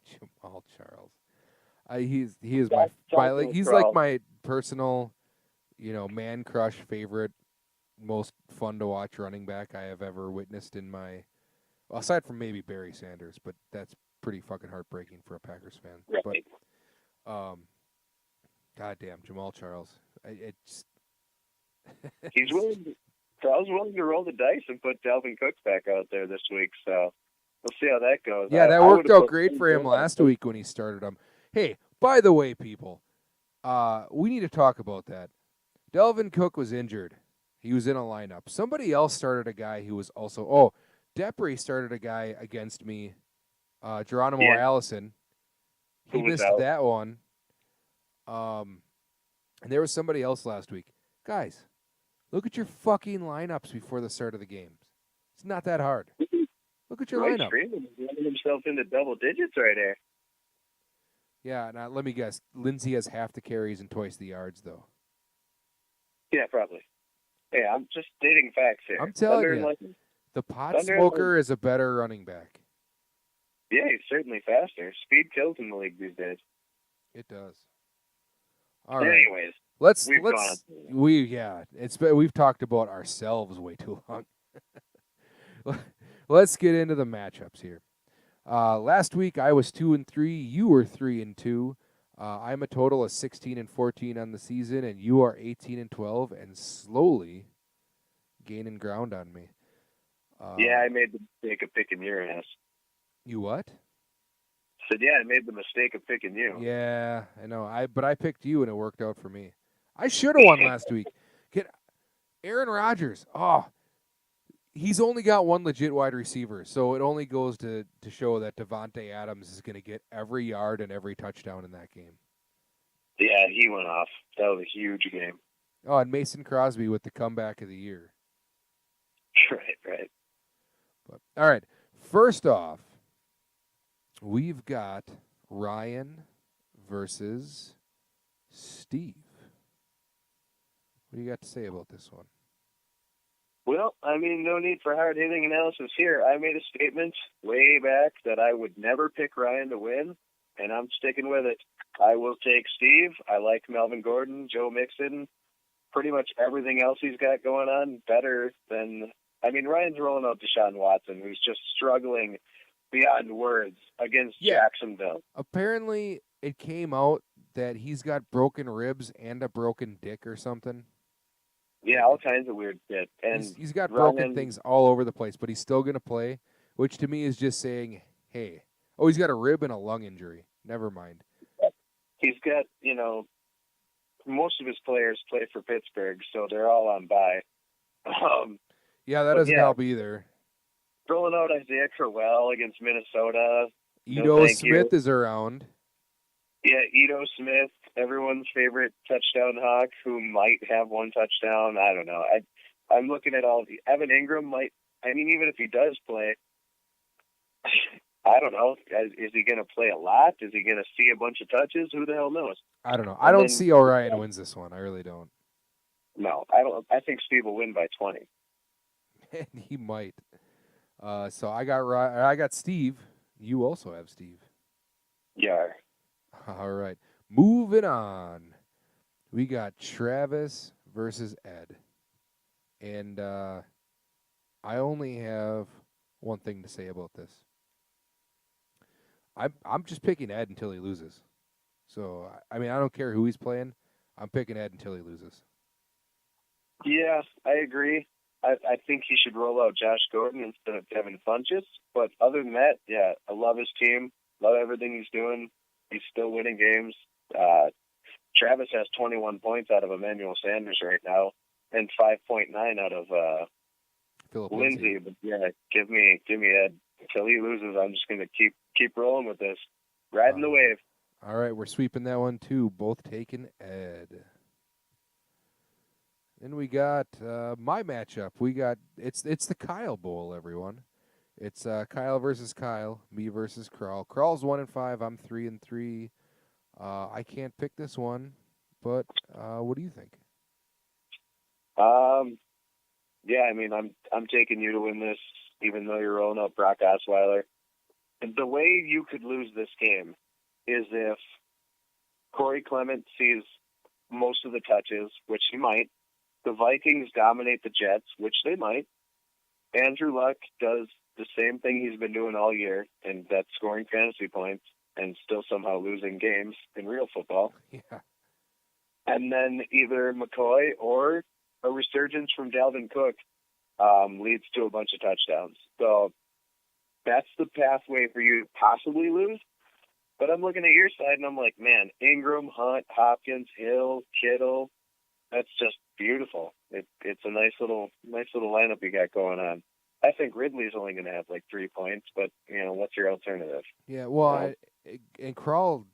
Jamal Charles. He is my he's like my personal, man crush favorite, most fun to watch running back I have ever witnessed in my. Well, aside from maybe Barry Sanders, but that's pretty fucking heartbreaking for a Packers fan. Right. But, goddamn, Jamal Charles. He's willing. Charles willing to roll the dice and put Dalvin Cook back out there this week, so we'll see how that goes. Yeah, that worked out great for him last week when he started him. Hey, by the way, people, we need to talk about that. Dalvin Cook was injured. He was in a lineup. Somebody else started a guy who was also. Oh, Depre started a guy against me, Geronimo Allison. He missed that one. And there was somebody else last week. Guys, look at your fucking lineups before the start of the games. It's not that hard. Look at your lineup. Running himself into double digits right there. Yeah, now let me guess. Lindsey has half the carries and twice the yards, though. Yeah, probably. Hey, I'm just stating facts here. I'm telling you, the pot smoker is a better running back. Yeah, he's certainly faster. Speed kills in the league these days. It does. All right. Anyways, we've talked about ourselves way too long. Let's get into the matchups here. Last week I was 2-3. You were 3-2. I'm a total of 16-14 on the season, and you are 18-12, and slowly gaining ground on me. Yeah, I made the mistake of picking your ass. You what? Said, yeah, I made the mistake of picking you. Yeah, I know. But I picked you, and it worked out for me. I should have won last week. Aaron Rodgers. Oh, he's only got one legit wide receiver, so it only goes to show that Devontae Adams is going to get every yard and every touchdown in that game. Yeah, he went off. That was a huge game. Oh, and Mason Crosby with the comeback of the year. Right. But all right, first off, we've got Ryan versus Steve. What do you got to say about this one? Well, I mean, no need for hard-hitting analysis here. I made a statement way back that I would never pick Ryan to win, and I'm sticking with it. I will take Steve. I like Melvin Gordon, Joe Mixon, pretty much everything else he's got going on better than... I mean, Ryan's rolling out Deshaun Watson, who's just struggling beyond words against Jacksonville. Apparently, it came out that he's got broken ribs and a broken dick or something. Yeah, all kinds of weird shit. And he's got broken things all over the place, but he's still going to play, which to me is just saying, hey, oh, he's got a rib and a lung injury. Never mind. He's got, most of his players play for Pittsburgh, so they're all on bye. Yeah, that doesn't help either. Rolling out Isaiah Crowell against Minnesota. Ito Smith is around. Yeah, Ito Smith, everyone's favorite touchdown hawk, who might have one touchdown. I don't know. I'm looking at all the... Evan Ingram might... I mean, even if he does play, I don't know. Is he going to play a lot? Is he going to see a bunch of touches? Who the hell knows? I don't know. I don't see how Ryan wins this one. I really don't. No, I don't. I think Steve will win by 20. And he might. So I got Steve. You also have Steve. Yeah. All right. Moving on. We got Travis versus Ed. And I only have one thing to say about this. I'm just picking Ed until he loses. So, I mean, I don't care who he's playing. I'm picking Ed until he loses. Yeah, I agree. I think he should roll out Josh Gordon instead of Devin Funchess. But other than that, yeah, I love his team. Love everything he's doing. He's still winning games. Travis has 21 points out of Emmanuel Sanders right now, and 5.9 out of Phillip Lindsay. But yeah, give me Ed until he loses. I'm just going to keep rolling with this, riding the wave. All right, we're sweeping that one too. Both taking Ed. Then we got my matchup. We got it's the Kyle Bowl, everyone. It's Kyle versus Kyle, me versus Kral. Kral's 1-5. I'm 3-3. I can't pick this one, but what do you think? Yeah, I mean, I'm taking you to win this, even though you're rolling out Brock Osweiler. And the way you could lose this game is if Corey Clement sees most of the touches, which he might. The Vikings dominate the Jets, which they might. Andrew Luck does the same thing he's been doing all year, and that's scoring fantasy points and still somehow losing games in real football. Yeah. And then either McCoy or a resurgence from Dalvin Cook leads to a bunch of touchdowns. So that's the pathway for you to possibly lose. But I'm looking at your side, and I'm like, man, Ingram, Hunt, Hopkins, Hill, Kittle, that's just beautiful. It's a nice little lineup you got going on. I think Ridley's only going to have like 3 points, but what's your alternative? Yeah, well, and Kral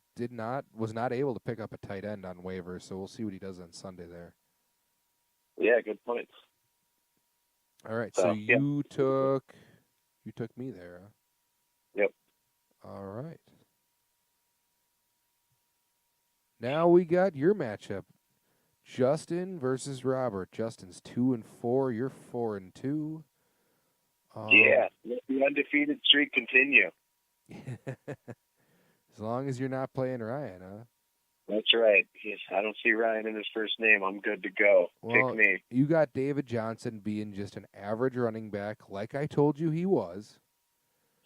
was not able to pick up a tight end on waivers, so we'll see what he does on Sunday there. Yeah, good point. All right, so you took me there. Huh? Yep. All right. Now we got your matchup. Justin versus Robert. Justin's 2-4. You're 4-2. Yeah, let the undefeated streak continue. As long as you're not playing Ryan, huh? That's right. I don't see Ryan in his first name. I'm good to go. Well, Pick me. You got David Johnson being just an average running back, like I told you he was.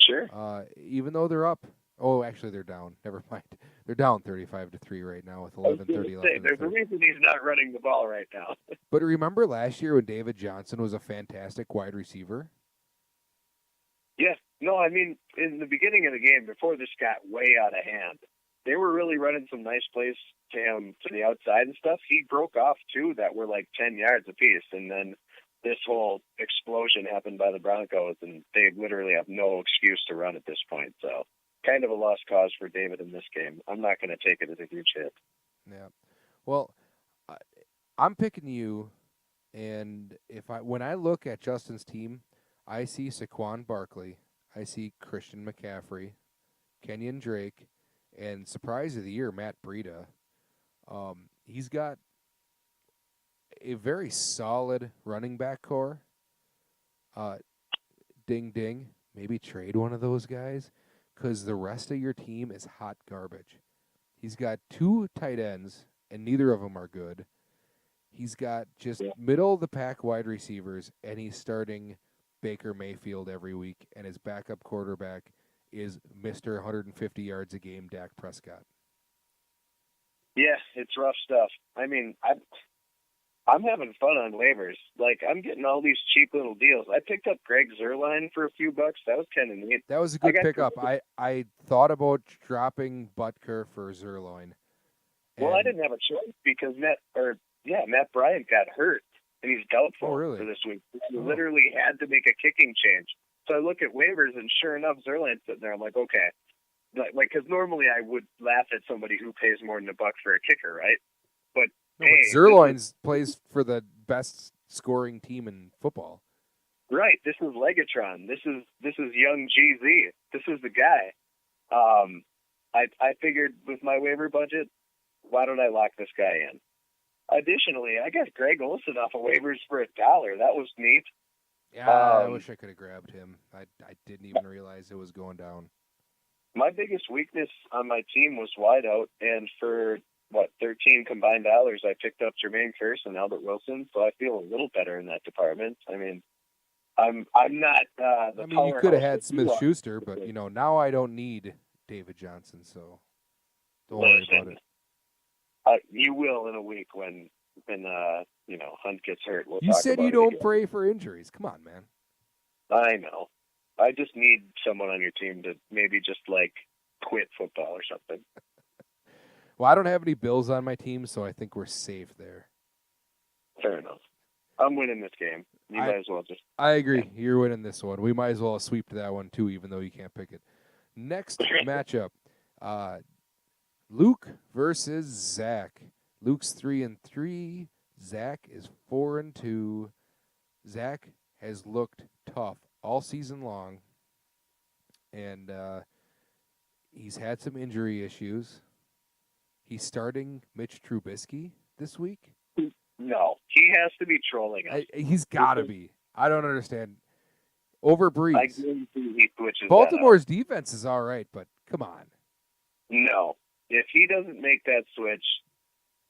Sure. Even though they're up. Oh, actually, they're down. Never mind. They're down 35-3 right now with I was going to 11:30 left say, in the there's a third. reason he's not running the ball right now. But remember last year when David Johnson was a fantastic wide receiver? Yeah. No, I mean, in the beginning of the game, before this got way out of hand, they were really running some nice plays to him to the outside and stuff. He broke off two that were like 10 yards apiece, and then this whole explosion happened by the Broncos, and they literally have no excuse to run at this point. So, kind of a lost cause for David in this game. I'm not going to take it as a huge hit. Yeah. Well, I- I'm picking you, and when I look at Justin's team, I see Saquon Barkley, I see Christian McCaffrey, Kenyon Drake, and surprise of the year, Matt Breida. He's got a very solid running back core. Uh, ding ding. Maybe trade one of those guys because the rest of your team is hot garbage. He's got two tight ends, and neither of them are good. He's got just middle of the pack wide receivers, and he's starting Baker Mayfield every week, and his backup quarterback is Mr. 150 yards a game, Dak Prescott. Yeah, it's rough stuff. I mean, I'm having fun on waivers. Like, I'm getting all these cheap little deals. I picked up Greg Zuerlein for a few bucks. That was kind of neat. That was a good pickup. I thought about dropping Butker for Zuerlein. Well, I didn't have a choice because Matt Bryant got hurt, and he's doubtful for this week. He literally had to make a kicking change. So I look at waivers, and sure enough, Zuerlein's sitting there. I'm like, okay. Because normally I would laugh at somebody who pays more than $1 for a kicker, right? But Zuerlein plays for the best scoring team in football. Right. This is Legatron. This is young GZ. This is the guy. I figured with my waiver budget, why don't I lock this guy in? Additionally, I got Greg Olsen off of waivers for $1. That was neat. Yeah, I wish I could have grabbed him. I didn't even realize it was going down. My biggest weakness on my team was wideout, and for 13 combined dollars, I picked up Jermaine Kearse and Albert Wilson, so I feel a little better in that department. I mean, I'm not the. I mean, you could have had Smith Schuster, but now I don't need David Johnson, so don't worry about it. You will in a week when Hunt gets hurt. You said you don't pray for injuries. Come on, man. I know. I just need someone on your team to maybe just quit football or something. Well, I don't have any Bills on my team, so I think we're safe there. Fair enough. I'm winning this game. You might as well just. I agree. You're winning this one. We might as well sweep that one too, even though you can't pick it. Next matchup, Luke versus Zach. Luke's 3-3. Zach is 4-2. Zach has looked tough all season long, and he's had some injury issues. He's starting Mitch Trubisky this week. No, he has to be trolling us. He's got to be. I don't understand. Over Breeze. Switches Baltimore's defense is all right, but come on. No. If he doesn't make that switch,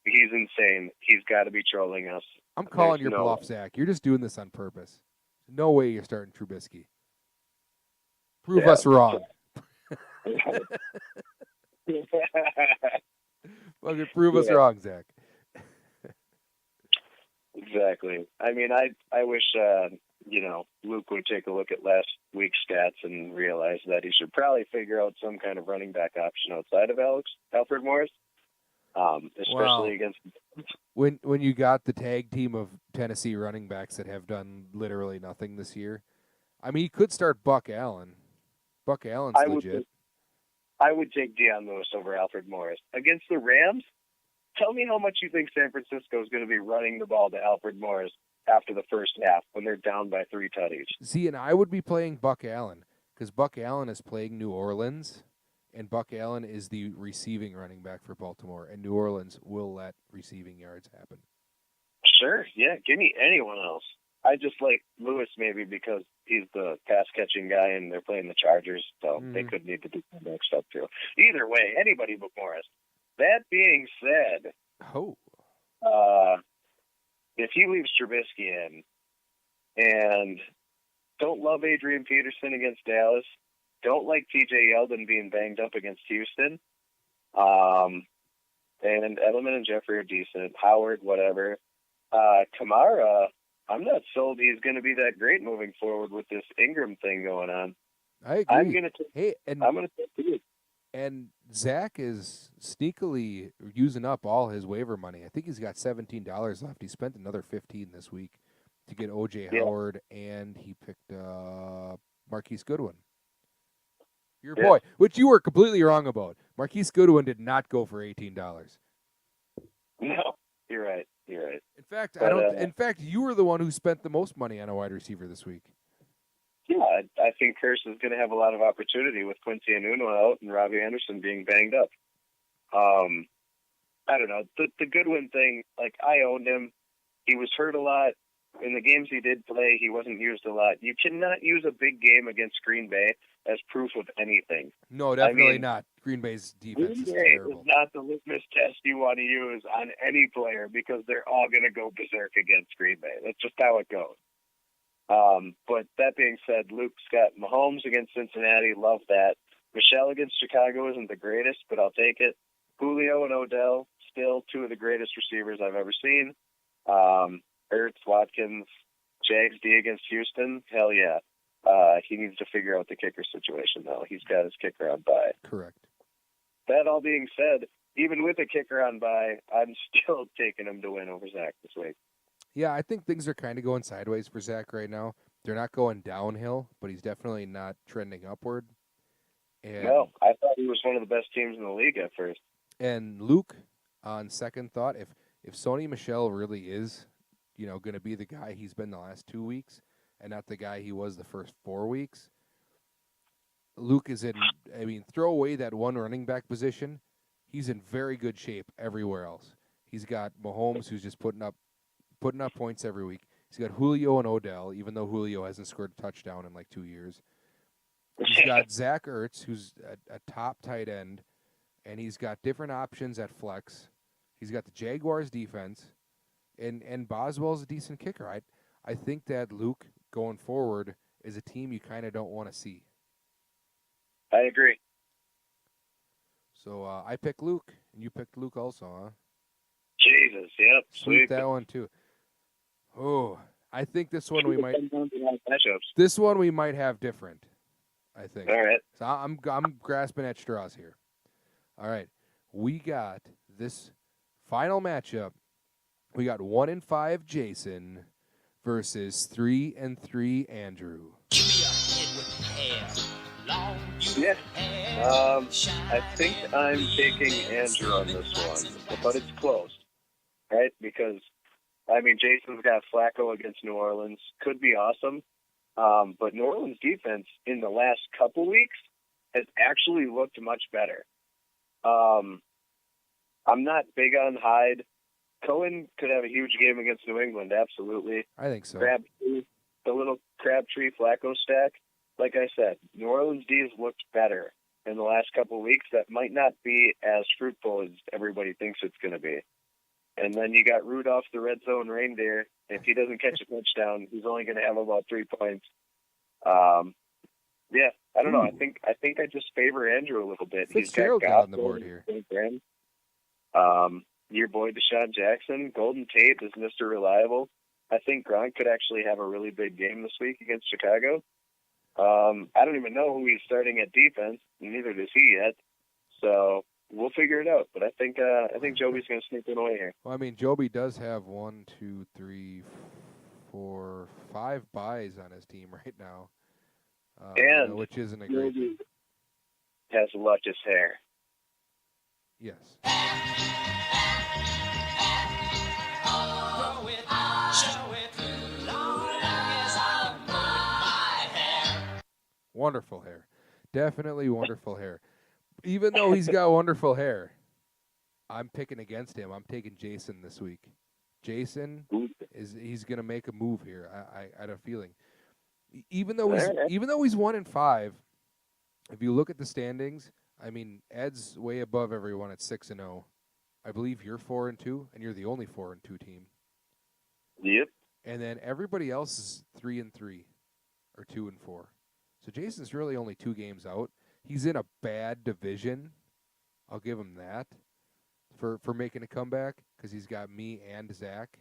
he's insane. He's got to be trolling us. I'm calling your bluff, Zach. You're just doing this on purpose. No way you're starting Trubisky. Prove us wrong. Fucking prove us wrong, Zach. Exactly. I mean, I wish, Luke would take a look at last week's stats and realize that he should probably figure out some kind of running back option outside of Alfred Morris, especially against. When you got the tag team of Tennessee running backs that have done literally nothing this year, I mean, he could start Buck Allen. Buck Allen's legit. I would take Deion Lewis over Alfred Morris. Against the Rams, tell me how much you think San Francisco is going to be running the ball to Alfred Morris after the first half when they're down by 3 tutties. See, and I would be playing Buck Allen because Buck Allen is playing New Orleans, and Buck Allen is the receiving running back for Baltimore, and New Orleans will let receiving yards happen. Sure, yeah, give me anyone else. I just like Lewis maybe because he's the pass-catching guy and they're playing the Chargers, so they could need to do some next up too. Either way, anybody but Morris. That being said, if he leaves Trubisky in and don't love Adrian Peterson against Dallas, don't like TJ Yeldon being banged up against Houston. And Edelman and Jeffrey are decent. Howard, whatever. Kamara, I'm not sold he's going to be that great moving forward with this Ingram thing going on. I agree. I'm going to take Luke. And Zach is sneakily using up all his waiver money. I think he's got $17 left. He spent another $15 this week to get O.J. Howard, and he picked Marquise Goodwin. Your boy, which you were completely wrong about. Marquise Goodwin did not go for $18. No, you're right. In fact, in fact, you were the one who spent the most money on a wide receiver this week. Yeah, I think Curse is going to have a lot of opportunity with Quincy Anuno out and Robbie Anderson being banged up. I don't know. The Goodwin thing, like, I owned him. He was hurt a lot. In the games he did play, he wasn't used a lot. You cannot use a big game against Green Bay as proof of anything. No, definitely not. Green Bay's defense is terrible. Is not the litmus test you want to use on any player because they're all going to go berserk against Green Bay. That's just how it goes. But that being said, Luke's got Mahomes against Cincinnati. Love that. Michelle against Chicago isn't the greatest, but I'll take it. Julio and Odell, still two of the greatest receivers I've ever seen. Ertz, Watkins, Jags D against Houston. Hell yeah. He needs to figure out the kicker situation, though. He's got his kicker on bye. Correct. That all being said, even with a kicker on bye, I'm still taking him to win over Zach this week. Yeah, I think things are kind of going sideways for Zach right now. They're not going downhill, but he's definitely not trending upward. And no, I thought he was one of the best teams in the league at first. And Luke, on second thought, if Sony Michel really is, going to be the guy he's been the last 2 weeks and not the guy he was the first 4 weeks, Luke is in, throw away that one running back position. He's in very good shape everywhere else. He's got Mahomes, who's just putting up points every week. He's got Julio and Odell, even though Julio hasn't scored a touchdown in like 2 years. He's got Zach Ertz, who's a top tight end, and he's got different options at flex. He's got the Jaguars defense, and Boswell's a decent kicker. I think that Luke, going forward, is a team you kind of don't want to see. I agree. So I picked Luke, and you picked Luke also, huh? Jesus, yep. Sweep that one, too. Oh, I think this one we might. This one we might have different. I think. All right. So I'm grasping at straws here. All right, we got this final matchup. We got 1-5 Jason versus 3-3 Andrew. Give me a head with hair. Long yeah. I think I'm taking Andrew on this one, but it's close, right? Because Jason's got Flacco against New Orleans. Could be awesome. But New Orleans' defense in the last couple weeks has actually looked much better. I'm not big on Hyde. Cohen could have a huge game against New England, absolutely. I think so. The little Crabtree Flacco stack. Like I said, New Orleans' D has looked better in the last couple weeks. That might not be as fruitful as everybody thinks it's going to be. And then you got Rudolph the red zone reindeer. If he doesn't catch a touchdown, he's only going to have about 3 points. Yeah, I don't know. I think I just favor Andrew a little bit. Fitzgerald got on the board here. Your boy Deshaun Jackson, Golden Tate is Mr. Reliable. I think Gronk could actually have a really big game this week against Chicago. I don't even know who he's starting at defense, neither does he yet. So we'll figure it out. But I think Joby's going to sneak one away here. Well, Joby does have 1, 2, 3, 4, 5 buys on his team right now, which isn't a great thing. Has luscious hair. Yes. Wonderful hair. Definitely wonderful hair. Even though he's got wonderful hair, I'm picking against him. I'm taking Jason this week. Jason he's going to make a move here. I had a feeling. Even though he's 1-5, if you look at the standings, Ed's way above everyone at 6-0. I believe you're 4-2, and you're the only 4-2 team. Yep. And then everybody else is 3-3 or 2-4. So Jason's really only 2 games out. He's in a bad division. I'll give him that for making a comeback because he's got me and Zach,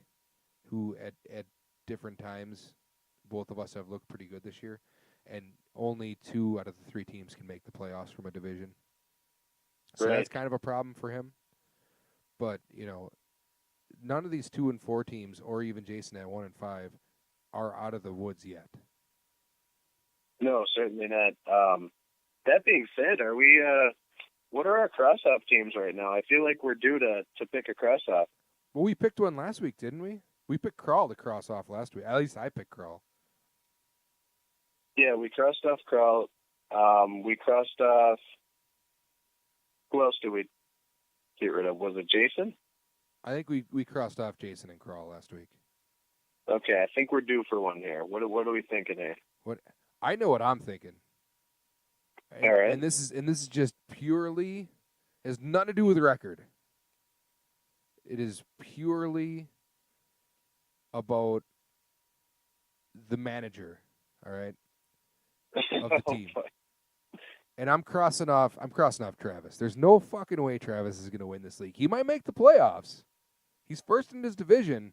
who at different times, both of us have looked pretty good this year, and only 2 out of the 3 teams can make the playoffs from a division. So Right. that's kind of a problem for him. But none of these 2 and 4 teams, or even Jason at 1 and 5, are out of the woods yet. No, certainly not. That being said, are we? What are our cross-off teams right now? I feel like we're due to pick a cross-off. Well, we picked one last week, didn't we? We picked Kral to cross off last week. At least I picked Kral. Yeah, we crossed off Carl. We crossed off. Who else did we get rid of? Was it Jason? I think we crossed off Jason and Kral last week. Okay, I think we're due for one here. What are we thinking here? What I know what I'm thinking. And, All right. And this is just purely has nothing to do with record. It is purely about the manager, all right, of the team. Oh, And I'm crossing off Travis. There's no fucking way Travis is going to win this league. He might make the playoffs. He's first in his division.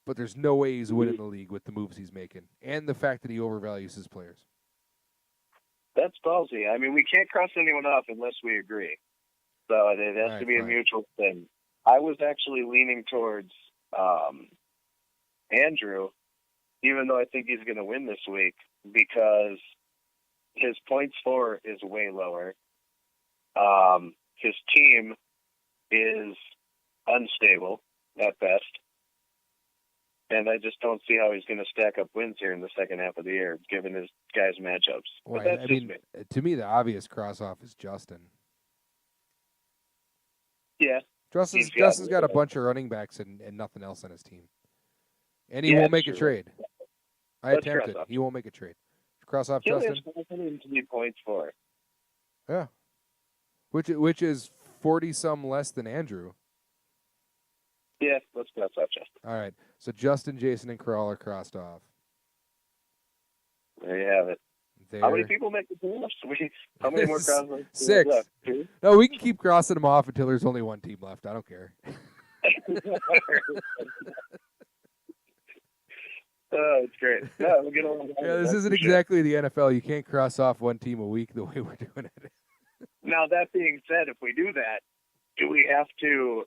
But there's no way he's winning the league with the moves he's making and the fact that he overvalues his players. That's ballsy. I mean, we can't cross anyone off unless we agree. So it has to be a mutual thing. I was actually leaning towards Andrew, even though I think he's going to win this week, because his points for is way lower. His team is unstable at best. And I just don't see how he's going to stack up wins here in the second half of the year, given his guys' matchups. Well, But that's me. To me, the obvious cross-off is Justin. Yeah. Justin's got a bunch of running backs and nothing else on his team. And he won't make a trade. I attempted. He won't make a trade. Cross off he Justin. He only has 503 points for. Yeah. Which is 40-some less than Andrew. Yeah, let's cross off Justin. All right. So Justin, Jason, and Kral are crossed off. There you have it. How many people make the playoffs? How many more crosses? 6. Left? 2? No, we can keep crossing them off until there's only one team left. I don't care. Oh, it's great. Yeah, we'll get along. Yeah, this isn't exactly the NFL. You can't cross off one team a week the way we're doing it. Now, that being said, if we do that, do we have to,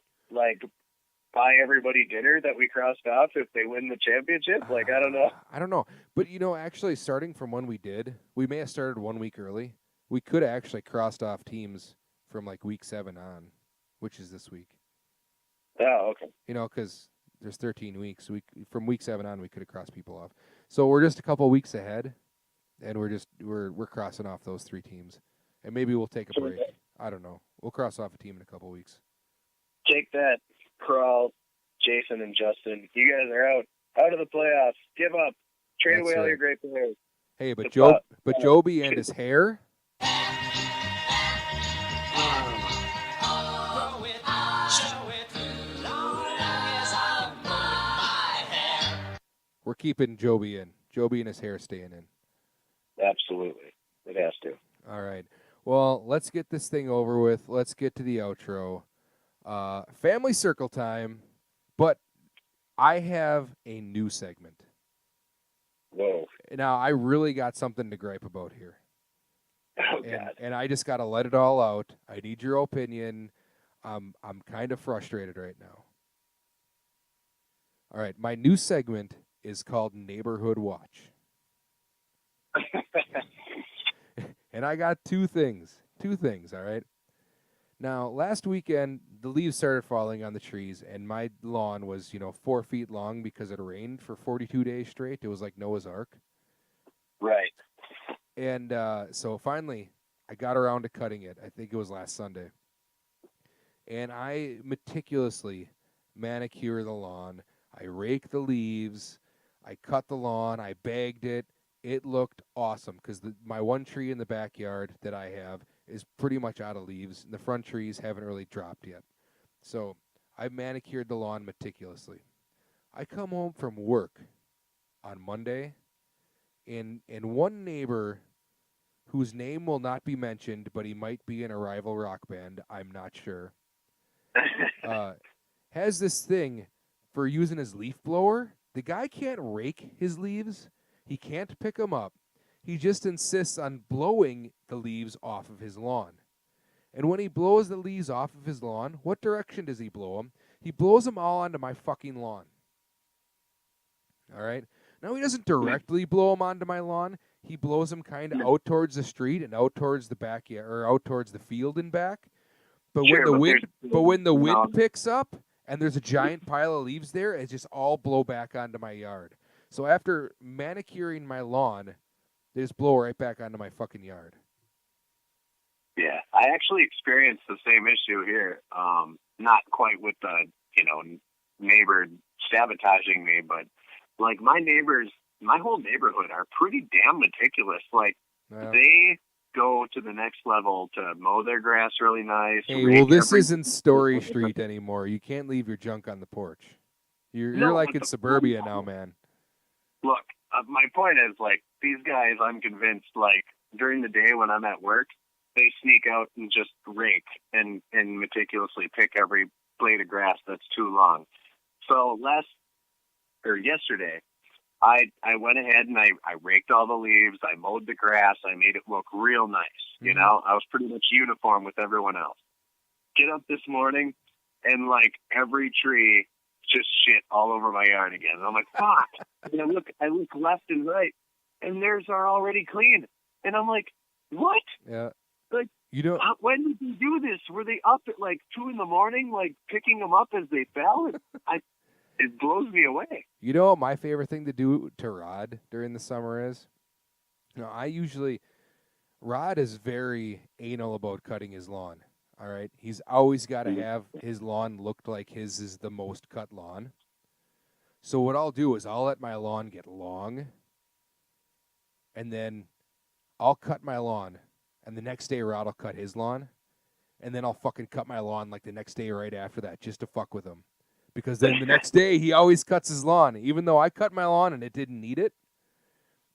buy everybody dinner that we crossed off if they win the championship? I don't know. I don't know. But, actually, starting from when we did, we may have started 1 week early. We could have actually crossed off teams from, week 7 on, which is this week. Oh, okay. Because there's 13 weeks. From week 7 on, we could have crossed people off. So we're just a couple weeks ahead, and we're crossing off those 3 teams. And maybe we'll take a break. I don't know. We'll cross off a team in a couple weeks. Take that, Kral, Jason, and Justin. You guys are out of the playoffs. Give up. Trade away all your great players. Hey, but Joby and his hair. We're keeping Joby in. Joby and his hair staying in. Absolutely. It has to. All right. Well, let's get this thing over with. Let's get to the outro. Family circle time. But I have a new segment. Whoa. Now, I really got something to gripe about here. Oh, God. And I just got to let it all out. I need your opinion. I'm kind of frustrated right now. All right. My new segment is called Neighborhood Watch. And I got two things, all right? Now, last weekend, the leaves started falling on the trees, and my lawn was, 4 feet long because it rained for 42 days straight. It was like Noah's Ark. Right. And so finally, I got around to cutting it. I think it was last Sunday. And I meticulously manicure the lawn. I rake the leaves. I cut the lawn. I bagged it. It looked awesome because my one tree in the backyard that I have is pretty much out of leaves. And the front trees haven't really dropped yet. So I manicured the lawn meticulously. I come home from work on Monday, And one neighbor whose name will not be mentioned, but he might be in a rival rock band, I'm not sure, has this thing for using his leaf blower. The guy can't rake his leaves. He can't pick them up. He just insists on blowing the leaves off of his lawn. And when he blows the leaves off of his lawn, what direction does he blow them? He blows them all onto my fucking lawn. All right? Now, he doesn't directly blow them onto my lawn. He blows them kind of out towards the street and out towards the backyard, or out towards the field and back. But Sure, when the wind picks up and there's a giant pile of leaves there, it just all blow back onto my yard. So after manicuring my lawn, they just blow right back onto my fucking yard. Yeah, I actually experienced the same issue here. Not quite with the, neighbor sabotaging me, but like my neighbors, my whole neighborhood are pretty damn meticulous. Like they go to the next level to mow their grass really nice. Hey, well, this isn't Story Street anymore. You can't leave your junk on the porch. You're like in suburbia now, man. Look, my point is, like, these guys, I'm convinced, like, during the day when I'm at work, they sneak out and just rake and meticulously pick every blade of grass that's too long. So yesterday, I went ahead and I raked all the leaves, I mowed the grass, I made it look real nice. You know, I was pretty much uniform with everyone else. Get up this morning, and like every tree just shit all over my yard again. And I'm like, fuck. And I look left and right, and theirs are already clean. And I'm like, what? Yeah. Like, when did you do this? Were they up at like 2 a.m, like picking them up as they fell? It blows me away. You know what my favorite thing to do to Rod during the summer is? Rod is very anal about cutting his lawn. All right. He's always got to have his lawn looked like his is the most cut lawn. So what I'll do is I'll let my lawn get long, and then I'll cut my lawn, and the next day Rod will cut his lawn, and then I'll fucking cut my lawn like the next day right after that just to fuck with him. Because then the next day he always cuts his lawn. Even though I cut my lawn and it didn't need it,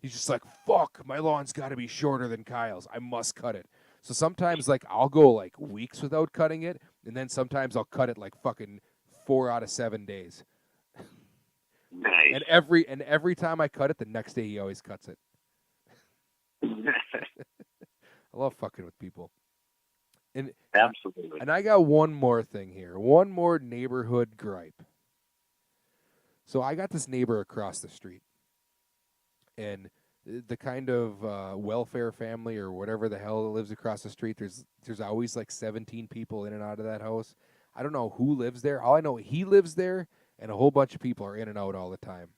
he's just like, fuck, my lawn's got to be shorter than Kyle's. I must cut it. So sometimes, like, I'll go, like, weeks without cutting it, and then sometimes I'll cut it, like, fucking 4 out of 7 days. Nice. And every time I cut it, the next day he always cuts it. I love fucking with people. And absolutely. And I got one more thing here. One more neighborhood gripe. So I got this neighbor across the street. And the kind of welfare family or whatever the hell that lives across the street, there's always like 17 people in and out of that house. I don't know who lives there. All I know, he lives there, and a whole bunch of people are in and out all the time.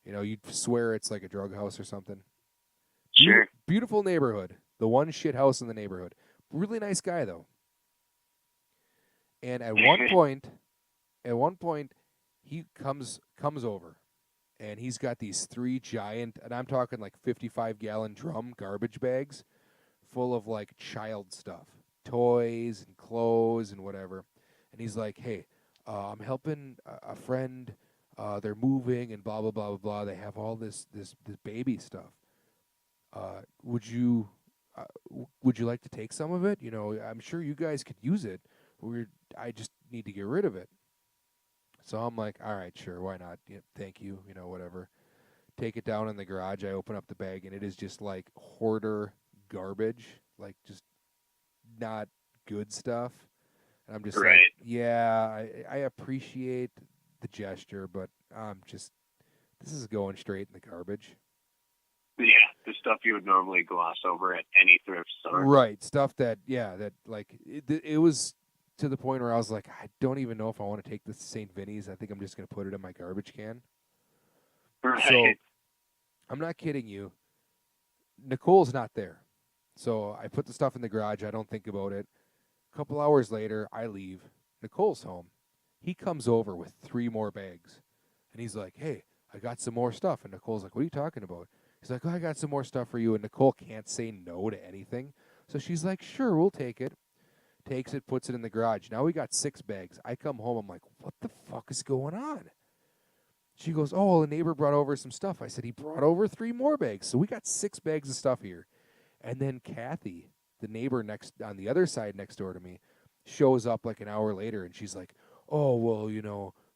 You know, you'd swear it's like a drug house or something. Sure. Beautiful neighborhood. The one shit house in the neighborhood. Really nice guy, though. And at one point, he comes over. And he's got these 3 giant, and I'm talking like 55-gallon drum garbage bags full of like child stuff, toys and clothes and whatever. And he's like, hey, I'm helping a friend. They're moving and blah, blah, blah, blah, blah. They have all this baby stuff. Would you like to take some of it? You know, I'm sure you guys could use it. I just need to get rid of it. So I'm like, all right, sure, why not? Yeah, thank you, whatever. Take it down in the garage. I open up the bag, and it is just like hoarder garbage, like just not good stuff. And I'm just like, yeah, I appreciate the gesture, but this is going straight in the garbage. Yeah, the stuff you would normally gloss over at any thrift store. Right, stuff that like, it was to the point where I was like, I don't even know if I want to take this to St. Vinny's. I think I'm just going to put it in my garbage can. Right. So, I'm not kidding you. Nicole's not there. So, I put the stuff in the garage. I don't think about it. A couple hours later, I leave. Nicole's home. He comes over with 3 more bags. And he's like, hey, I got some more stuff. And Nicole's like, what are you talking about? He's like, oh, I got some more stuff for you. And Nicole can't say no to anything. So, she's like, sure, we'll take it. Takes it, puts it in the garage. Now we got 6 bags. I come home, I'm like, what the fuck is going on? She goes, oh, well, the neighbor brought over some stuff. I said, he brought over 3 more bags. So we got 6 bags of stuff here. And then Kathy, the neighbor next on the other side next door to me, shows up like an hour later, and she's like, oh, well,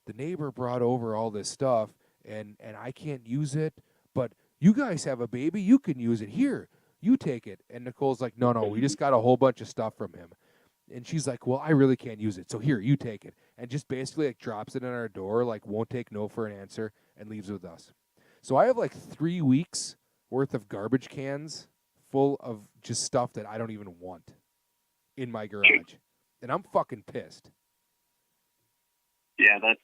the neighbor brought over all this stuff, and I can't use it, but you guys have a baby. You can use it. Here, you take it. And Nicole's like, no, we just got a whole bunch of stuff from him. And she's like, well, I really can't use it. So here, you take it. And just basically like drops it in our door, like won't take no for an answer, and leaves it with us. So I have like 3 weeks worth of garbage cans full of just stuff that I don't even want in my garage. And I'm fucking pissed. Yeah, that's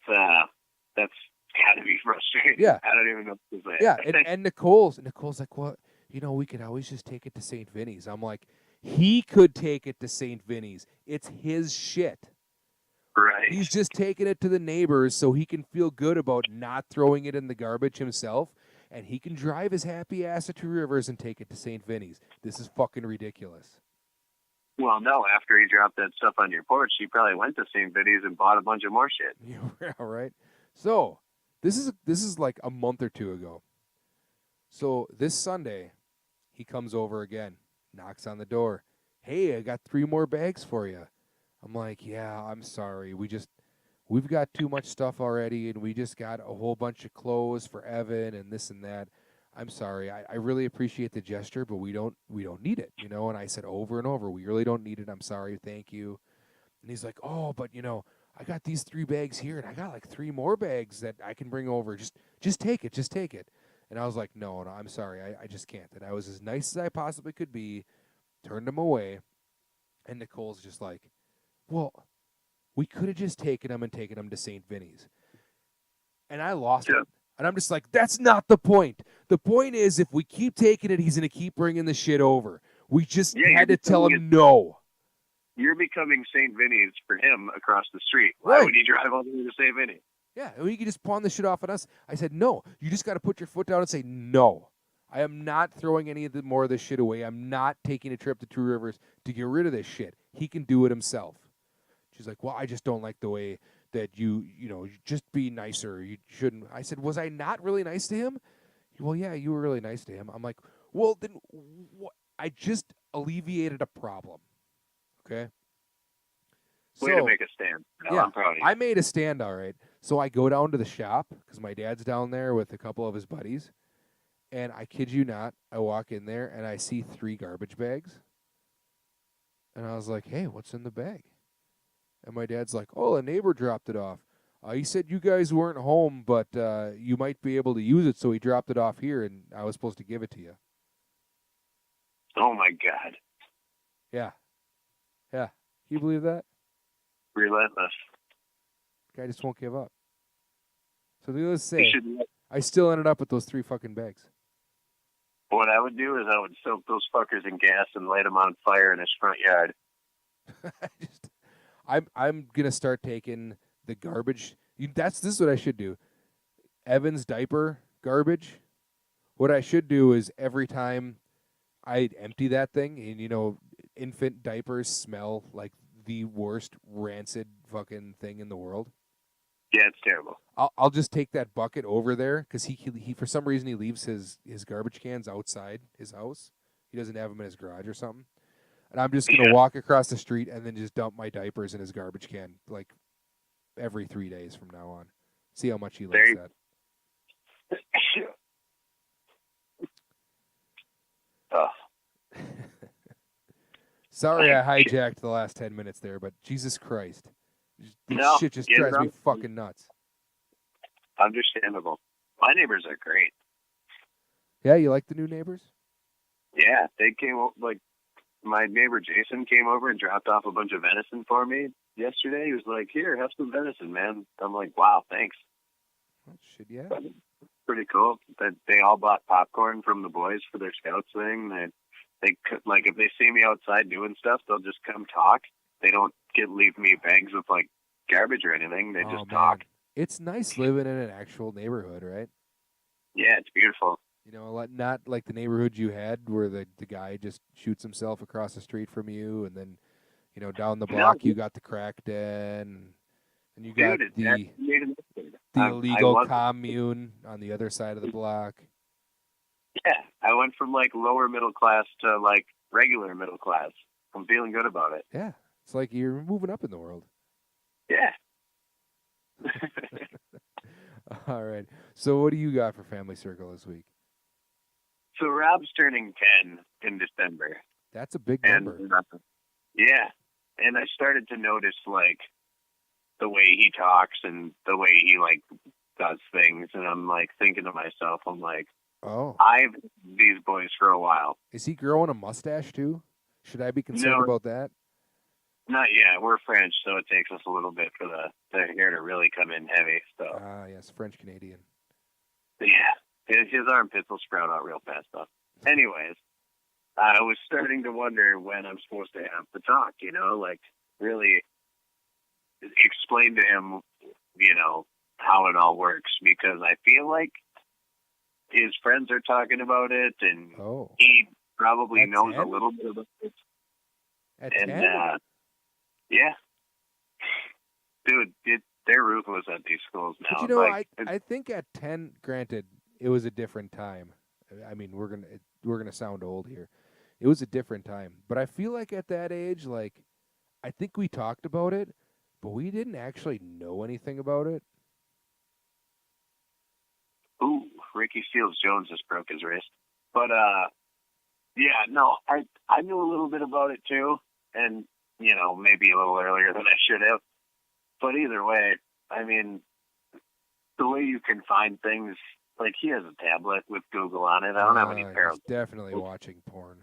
gotta be frustrating. Yeah. I don't even know what to say. Yeah, and Nicole's like, well, we could always just take it to St. Vinny's. I'm like, he could take it to St. Vinny's. It's his shit. Right. He's just taking it to the neighbors so he can feel good about not throwing it in the garbage himself, and he can drive his happy ass to Two Rivers and take it to St. Vinny's. This is fucking ridiculous. Well, no, after he dropped that stuff on your porch, he probably went to St. Vinny's and bought a bunch of more shit. Yeah, right. So, this is like a month or two ago. So, this Sunday, he comes over again, knocks on the door. Hey, I got 3 more bags for you. I'm like, yeah, I'm sorry. We've got too much stuff already, and we just got a whole bunch of clothes for Evan and this and that. I'm sorry. I really appreciate the gesture, but we don't need it, And I said over and over, we really don't need it. I'm sorry. Thank you. And he's like, oh, but I got these 3 bags here, and I got like 3 more bags that I can bring over. Just take it. Just take it. And I was like, no, I'm sorry. I just can't. And I was as nice as I possibly could be, turned him away. And Nicole's just like, well, we could have just taken him to St. Vinny's. And I lost it. And I'm just like, that's not the point. The point is, if we keep taking it, he's going to keep bringing the shit over. We just had to tell him no. You're becoming St. Vinny's for him across the street. Right. Why would he drive all the way to St. Vinny? Yeah, he could just pawn the shit off on us. I said, no. You just got to put your foot down and say, no. I am not throwing any more of this shit away. I'm not taking a trip to Two Rivers to get rid of this shit. He can do it himself. She's like, well, I just don't like the way that you just be nicer. You shouldn't. I said, was I not really nice to him? Well, yeah, you were really nice to him. I'm like, well, then I just alleviated a problem. Okay? Way to make a stand. No, yeah, I'm proud of you. I made a stand, all right. So I go down to the shop because my dad's down there with a couple of his buddies. And I kid you not, I walk in there and I see 3 garbage bags. And I was like, hey, what's in the bag? And my dad's like, oh, a neighbor dropped it off. He said you guys weren't home, but you might be able to use it, so he dropped it off here, and I was supposed to give it to you. Oh, my God. Yeah. Yeah. Can you believe that? Relentless. Guy just won't give up. So needless to say, I still ended up with those 3 fucking bags. What I would do is I would soak those fuckers in gas and light them on fire in his front yard. I'm gonna start taking the garbage. This is what I should do. Evan's diaper garbage. What I should do is every time I empty that thing, and infant diapers smell like the worst rancid fucking thing in the world. Yeah, it's terrible. I'll just take that bucket over there because he for some reason he leaves his garbage cans outside his house. He doesn't have them in his garage or something. And I'm just going to walk across the street and then just dump my diapers in his garbage can like every 3 days from now on. See how much he likes that. Sorry I hijacked the last 10 minutes there, but Jesus Christ. This shit just drives me fucking nuts. Understandable. My neighbors are great. Yeah, you like the new neighbors? Yeah, they came, my neighbor Jason came over and dropped off a bunch of venison for me yesterday. He was like, here, have some venison, man. I'm like, wow, thanks. Oh, shit, yeah. Pretty cool. They all bought popcorn from the boys for their scouts thing. They could, if they see me outside doing stuff, they'll just come talk. They don't leave me bags with, garbage or anything. They just talk. It's nice living in an actual neighborhood, right? Yeah, it's beautiful. Not like the neighborhood you had where the guy just shoots himself across the street from you, and then, down the block you got the crack den, and you got The I illegal was, commune on the other side of the block. yeah, I went from like lower middle class to like regular middle class. I'm feeling good about it. Yeah, it's like you're moving up in the world. Yeah. All right. So what do you got for family circle this week? So Rob's turning 10 in December. That's a big And number. yeah, and I started to notice like the way he talks and the way he like does things, and I'm like thinking to myself, I'm like, Oh, I've known these boys for a while. is he growing a mustache too? Should I be concerned No, about that? not yet. We're French, so it takes us a little bit for the hair to really come in heavy. So Ah, yes, French Canadian. yeah, his armpits will sprout out real fast though. Anyways, I was starting to wonder when I'm supposed to have the talk. You know, like really explain to him, you know, how it all works, because I feel like his friends are talking about it, and Oh, he probably at knows 10? a little bit about it. At And 10? yeah, dude, they're ruthless at these schools now. But you know, Like, I think at 10, granted, it was a different time. I mean, we're gonna sound old here. It was a different time, but I feel like at that age, like, I think we talked about it, but we didn't actually know anything about it. ooh, Ricky Seals Jones just broke his wrist. But yeah, no, I knew a little bit about it too, and you know, maybe a little earlier than I should have. But either way, I mean, the way you can find things, like he has a tablet with Google on it. I don't have any He's parallels. definitely watching porn.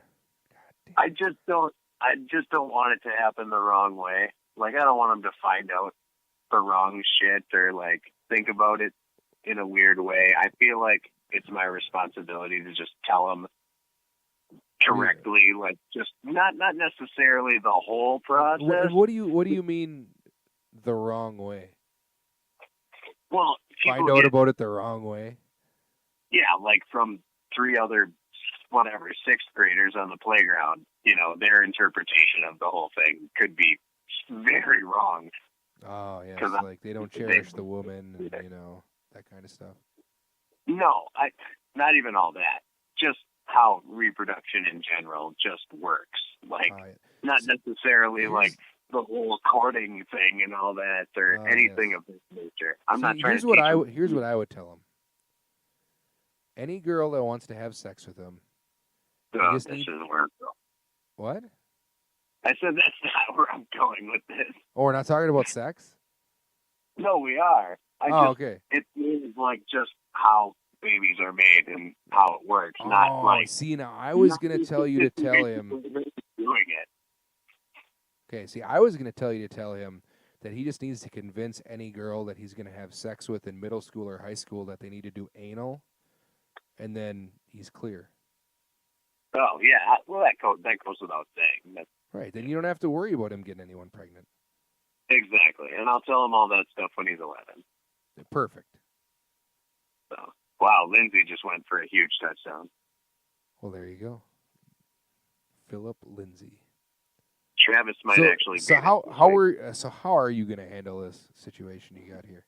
God damn. I just don't want it to happen the wrong way. Like, I don't want him to find out the wrong shit or like think about it in a weird way. I feel like it's my responsibility to just tell him correctly, like just not necessarily the whole process. What do you mean the wrong way? Well, Find people out get, about it the wrong way? yeah, like from 3 other whatever 6th graders on the playground, you know, their interpretation of the whole thing could be very wrong. Oh, yes, 'Cause like they don't cherish the woman and, you know, that kind of stuff. No, not even all that. Just how reproduction in general just works. Like, Oh, yeah. not necessarily Here's- like the whole courting thing and all that, or Oh, anything yes. of this nature. I'm See, not trying here's to what teach him. here's what I would tell him. Any girl that wants to have sex with him, Oh, just this need- isn't where I'm going. what? I said that's not where I'm going with this. Oh, we're not talking about sex? No, we are. Oh, okay. It means like just how babies are made and how it works, not Oh, like see, now I was going to tell you to tell him. doing it. Okay, see, I was going to tell you to tell him that he just needs to convince any girl that he's going to have sex with in middle school or high school that they need to do anal, and then he's clear. Oh yeah, well that goes without saying. That's Right, then you don't have to worry about him getting anyone pregnant. exactly, and I'll tell him all that stuff when he's 11. Perfect. So wow, Lindsay just went for a huge touchdown. Well, there you go. Philip Lindsay. Travis might actually. So be how are you going to handle this situation you got here?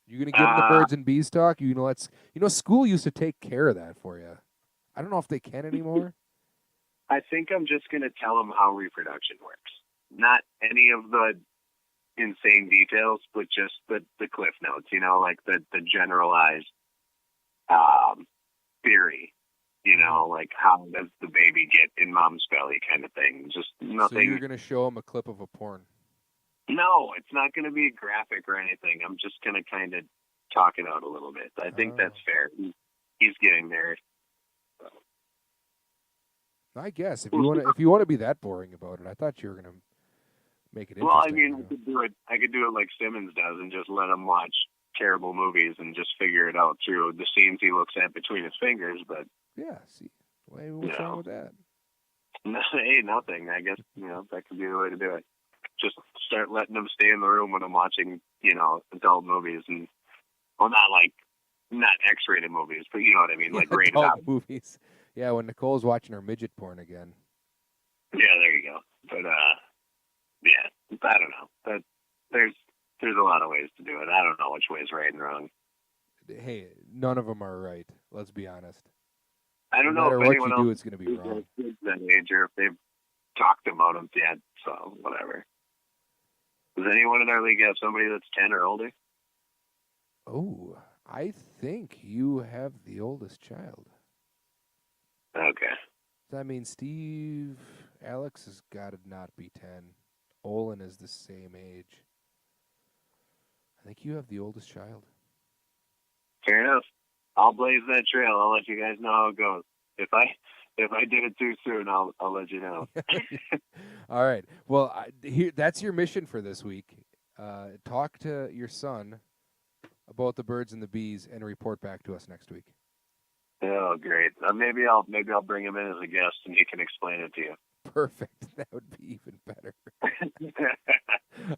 You going to give him the birds and bees talk? You know, school used to take care of that for you. I don't know if they can anymore. I think I'm just going to tell him how reproduction works. Not any of the insane details, but just the cliff notes, you know, like the generalized theory, you know, like how does the baby get in mom's belly kind of thing. Just nothing. So you're going to show him a clip of a porn. No, it's not going to be graphic or anything. I'm just going to kind of talk it out a little bit. I think that's fair. He's getting there. I guess if you want to be that boring about it, I thought you were gonna make it interesting. Well, I mean, you know? I could do it like Simmons does, and just let him watch terrible movies and just figure it out through the scenes he looks at between his fingers. But yeah, see, what's wrong with that? Hey, nothing. I guess that could be the way to do it. Just start letting him stay in the room when I'm watching, adult movies, and not X-rated movies, but you know what I mean, like rated adult out movies. Yeah, when Nicole's watching her midget porn again. Yeah, there you go. But yeah, I don't know. There's a lot of ways to do it. I don't know which way is right and wrong. Hey, none of them are right. Let's be honest. I don't No know matter if what anyone you do, else it's going to be wrong. is that age or if they've talked about them yet. So whatever. Does anyone in our league have somebody that's 10 or older? Oh, I think you have the oldest child. Okay. That means Alex has got to not be 10. Olin is the same age. I think you have the oldest child. Fair enough. I'll blaze that trail. I'll let you guys know how it goes. If I did it too soon, I'll let you know. All right. Well, that's your mission for this week. Talk to your son about the birds and the bees and report back to us next week. Oh, great. Maybe I'll bring him in as a guest and he can explain it to you. Perfect. That would be even better.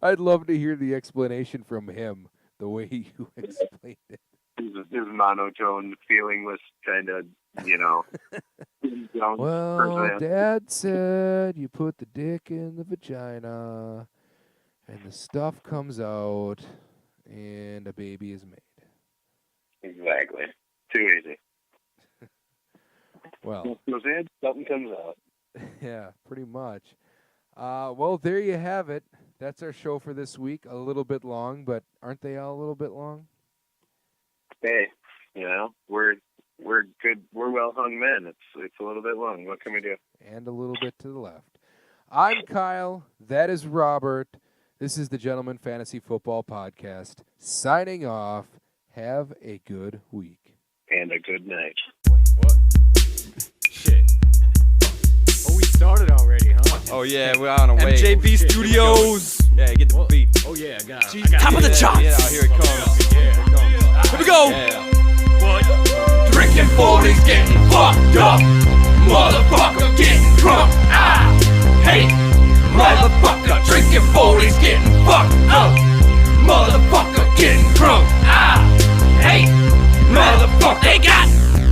I'd love to hear the explanation from him, the way you explained it. His monotone, feelingless kind of, Well, Dad said you put the dick in the vagina, and the stuff comes out, and a baby is made. Exactly. Too easy. Well, goes in, something comes out. Yeah, pretty much. Well, there you have it. That's our show for this week. A little bit long, but aren't they all a little bit long? Hey, we're good. We're well hung men. It's a little bit long. What can we do? And a little bit to the left. I'm Kyle. That is Robert. This is the Gentleman Fantasy Football Podcast. Signing off. Have a good week. And a good night. What? Shit. Oh, we started already, huh? Oh yeah, we're on a way. MJB Studios. Yeah, get the beat. Oh yeah, I got it. Top of the charts. Yeah, here it comes. Yeah. Here we go. Yeah. What? Drinking 40s, getting fucked up. Motherfucker, getting drunk. I hate motherfucker. Drinking 40s, getting fucked up. Motherfucker, getting drunk. I hate motherfucker. They got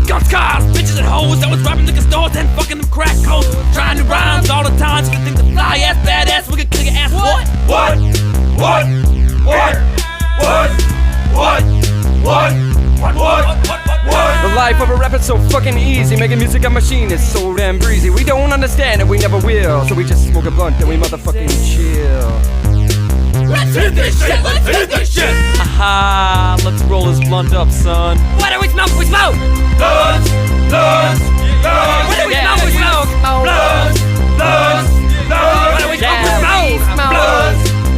guns, cars, bitches, and hoes that was robbing liquor stores and fucking them crack hoes. Trying new rhymes all the time. So you think the fly ass, badass, we could kill your ass. What? The life of a rapper's so fucking easy. Making music a machine is so damn breezy. We don't understand and we never will. So we just smoke a blunt and we motherfucking chill. Let's hit this shit! Let's hit this shit! Aha, let's roll this blunt up, son. What do we smoke? We smoke! Blunts! What do we smoke? We smoke! Blunts! What do we smoke? We smoke!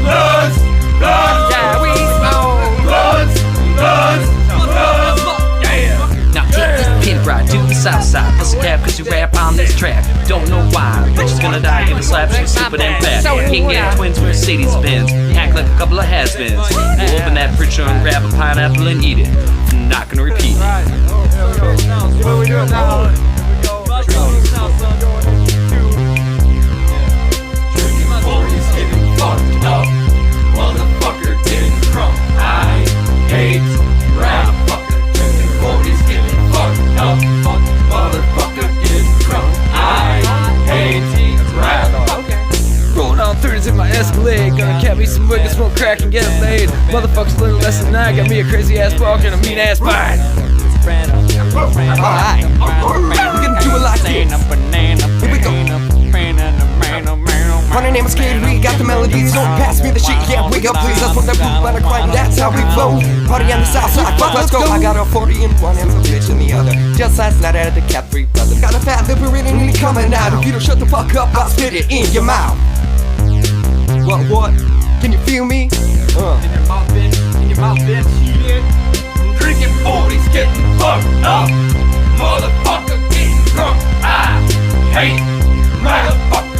Blunts! Yeah, we smoke! Blunts! Now take this pin ride to the south side. Plus a cab cause you rap on this track. Don't know why, bitch is gonna die. Give a slap, she's stupid and fat. King and twins, Mercedes Benz. Act like a couple of has-beens. We'll open that fridge and grab a pineapple and eat it. I'm not gonna repeat it. What are we doing now? Drinking 40s, getting fucked up. Motherfucker, getting drunk. I hate rap. Drinking 40s, getting fucked up. Motherfucker, getting drunk. I hate rap. Rolling on 30s in my Escalade. Gonna cap me some wiggles, smoke crack and get it laid. Motherfuckers a little less than I. Got me a crazy ass walk and a mean ass bite. Alright, we're gonna do it like this. Here we go. My name is Kid, we got the melodies. Don't pass me the shit, yeah, wake up please. That's what that blue by the crime, that's how we flow. Party on the south side, fuck, let's go. I got a 40 in one and a bitch in the other. Just last night I had the Cat 3 brothers. Got a fat lip and coming out. If you don't shut the fuck up, I'll spit it in your mouth. What? Can you feel me? In your mouth, bitch. In your mouth, bitch. Yeah. Drinking 40s, getting fucked up. Motherfucker, getting drunk. I hate motherfucker.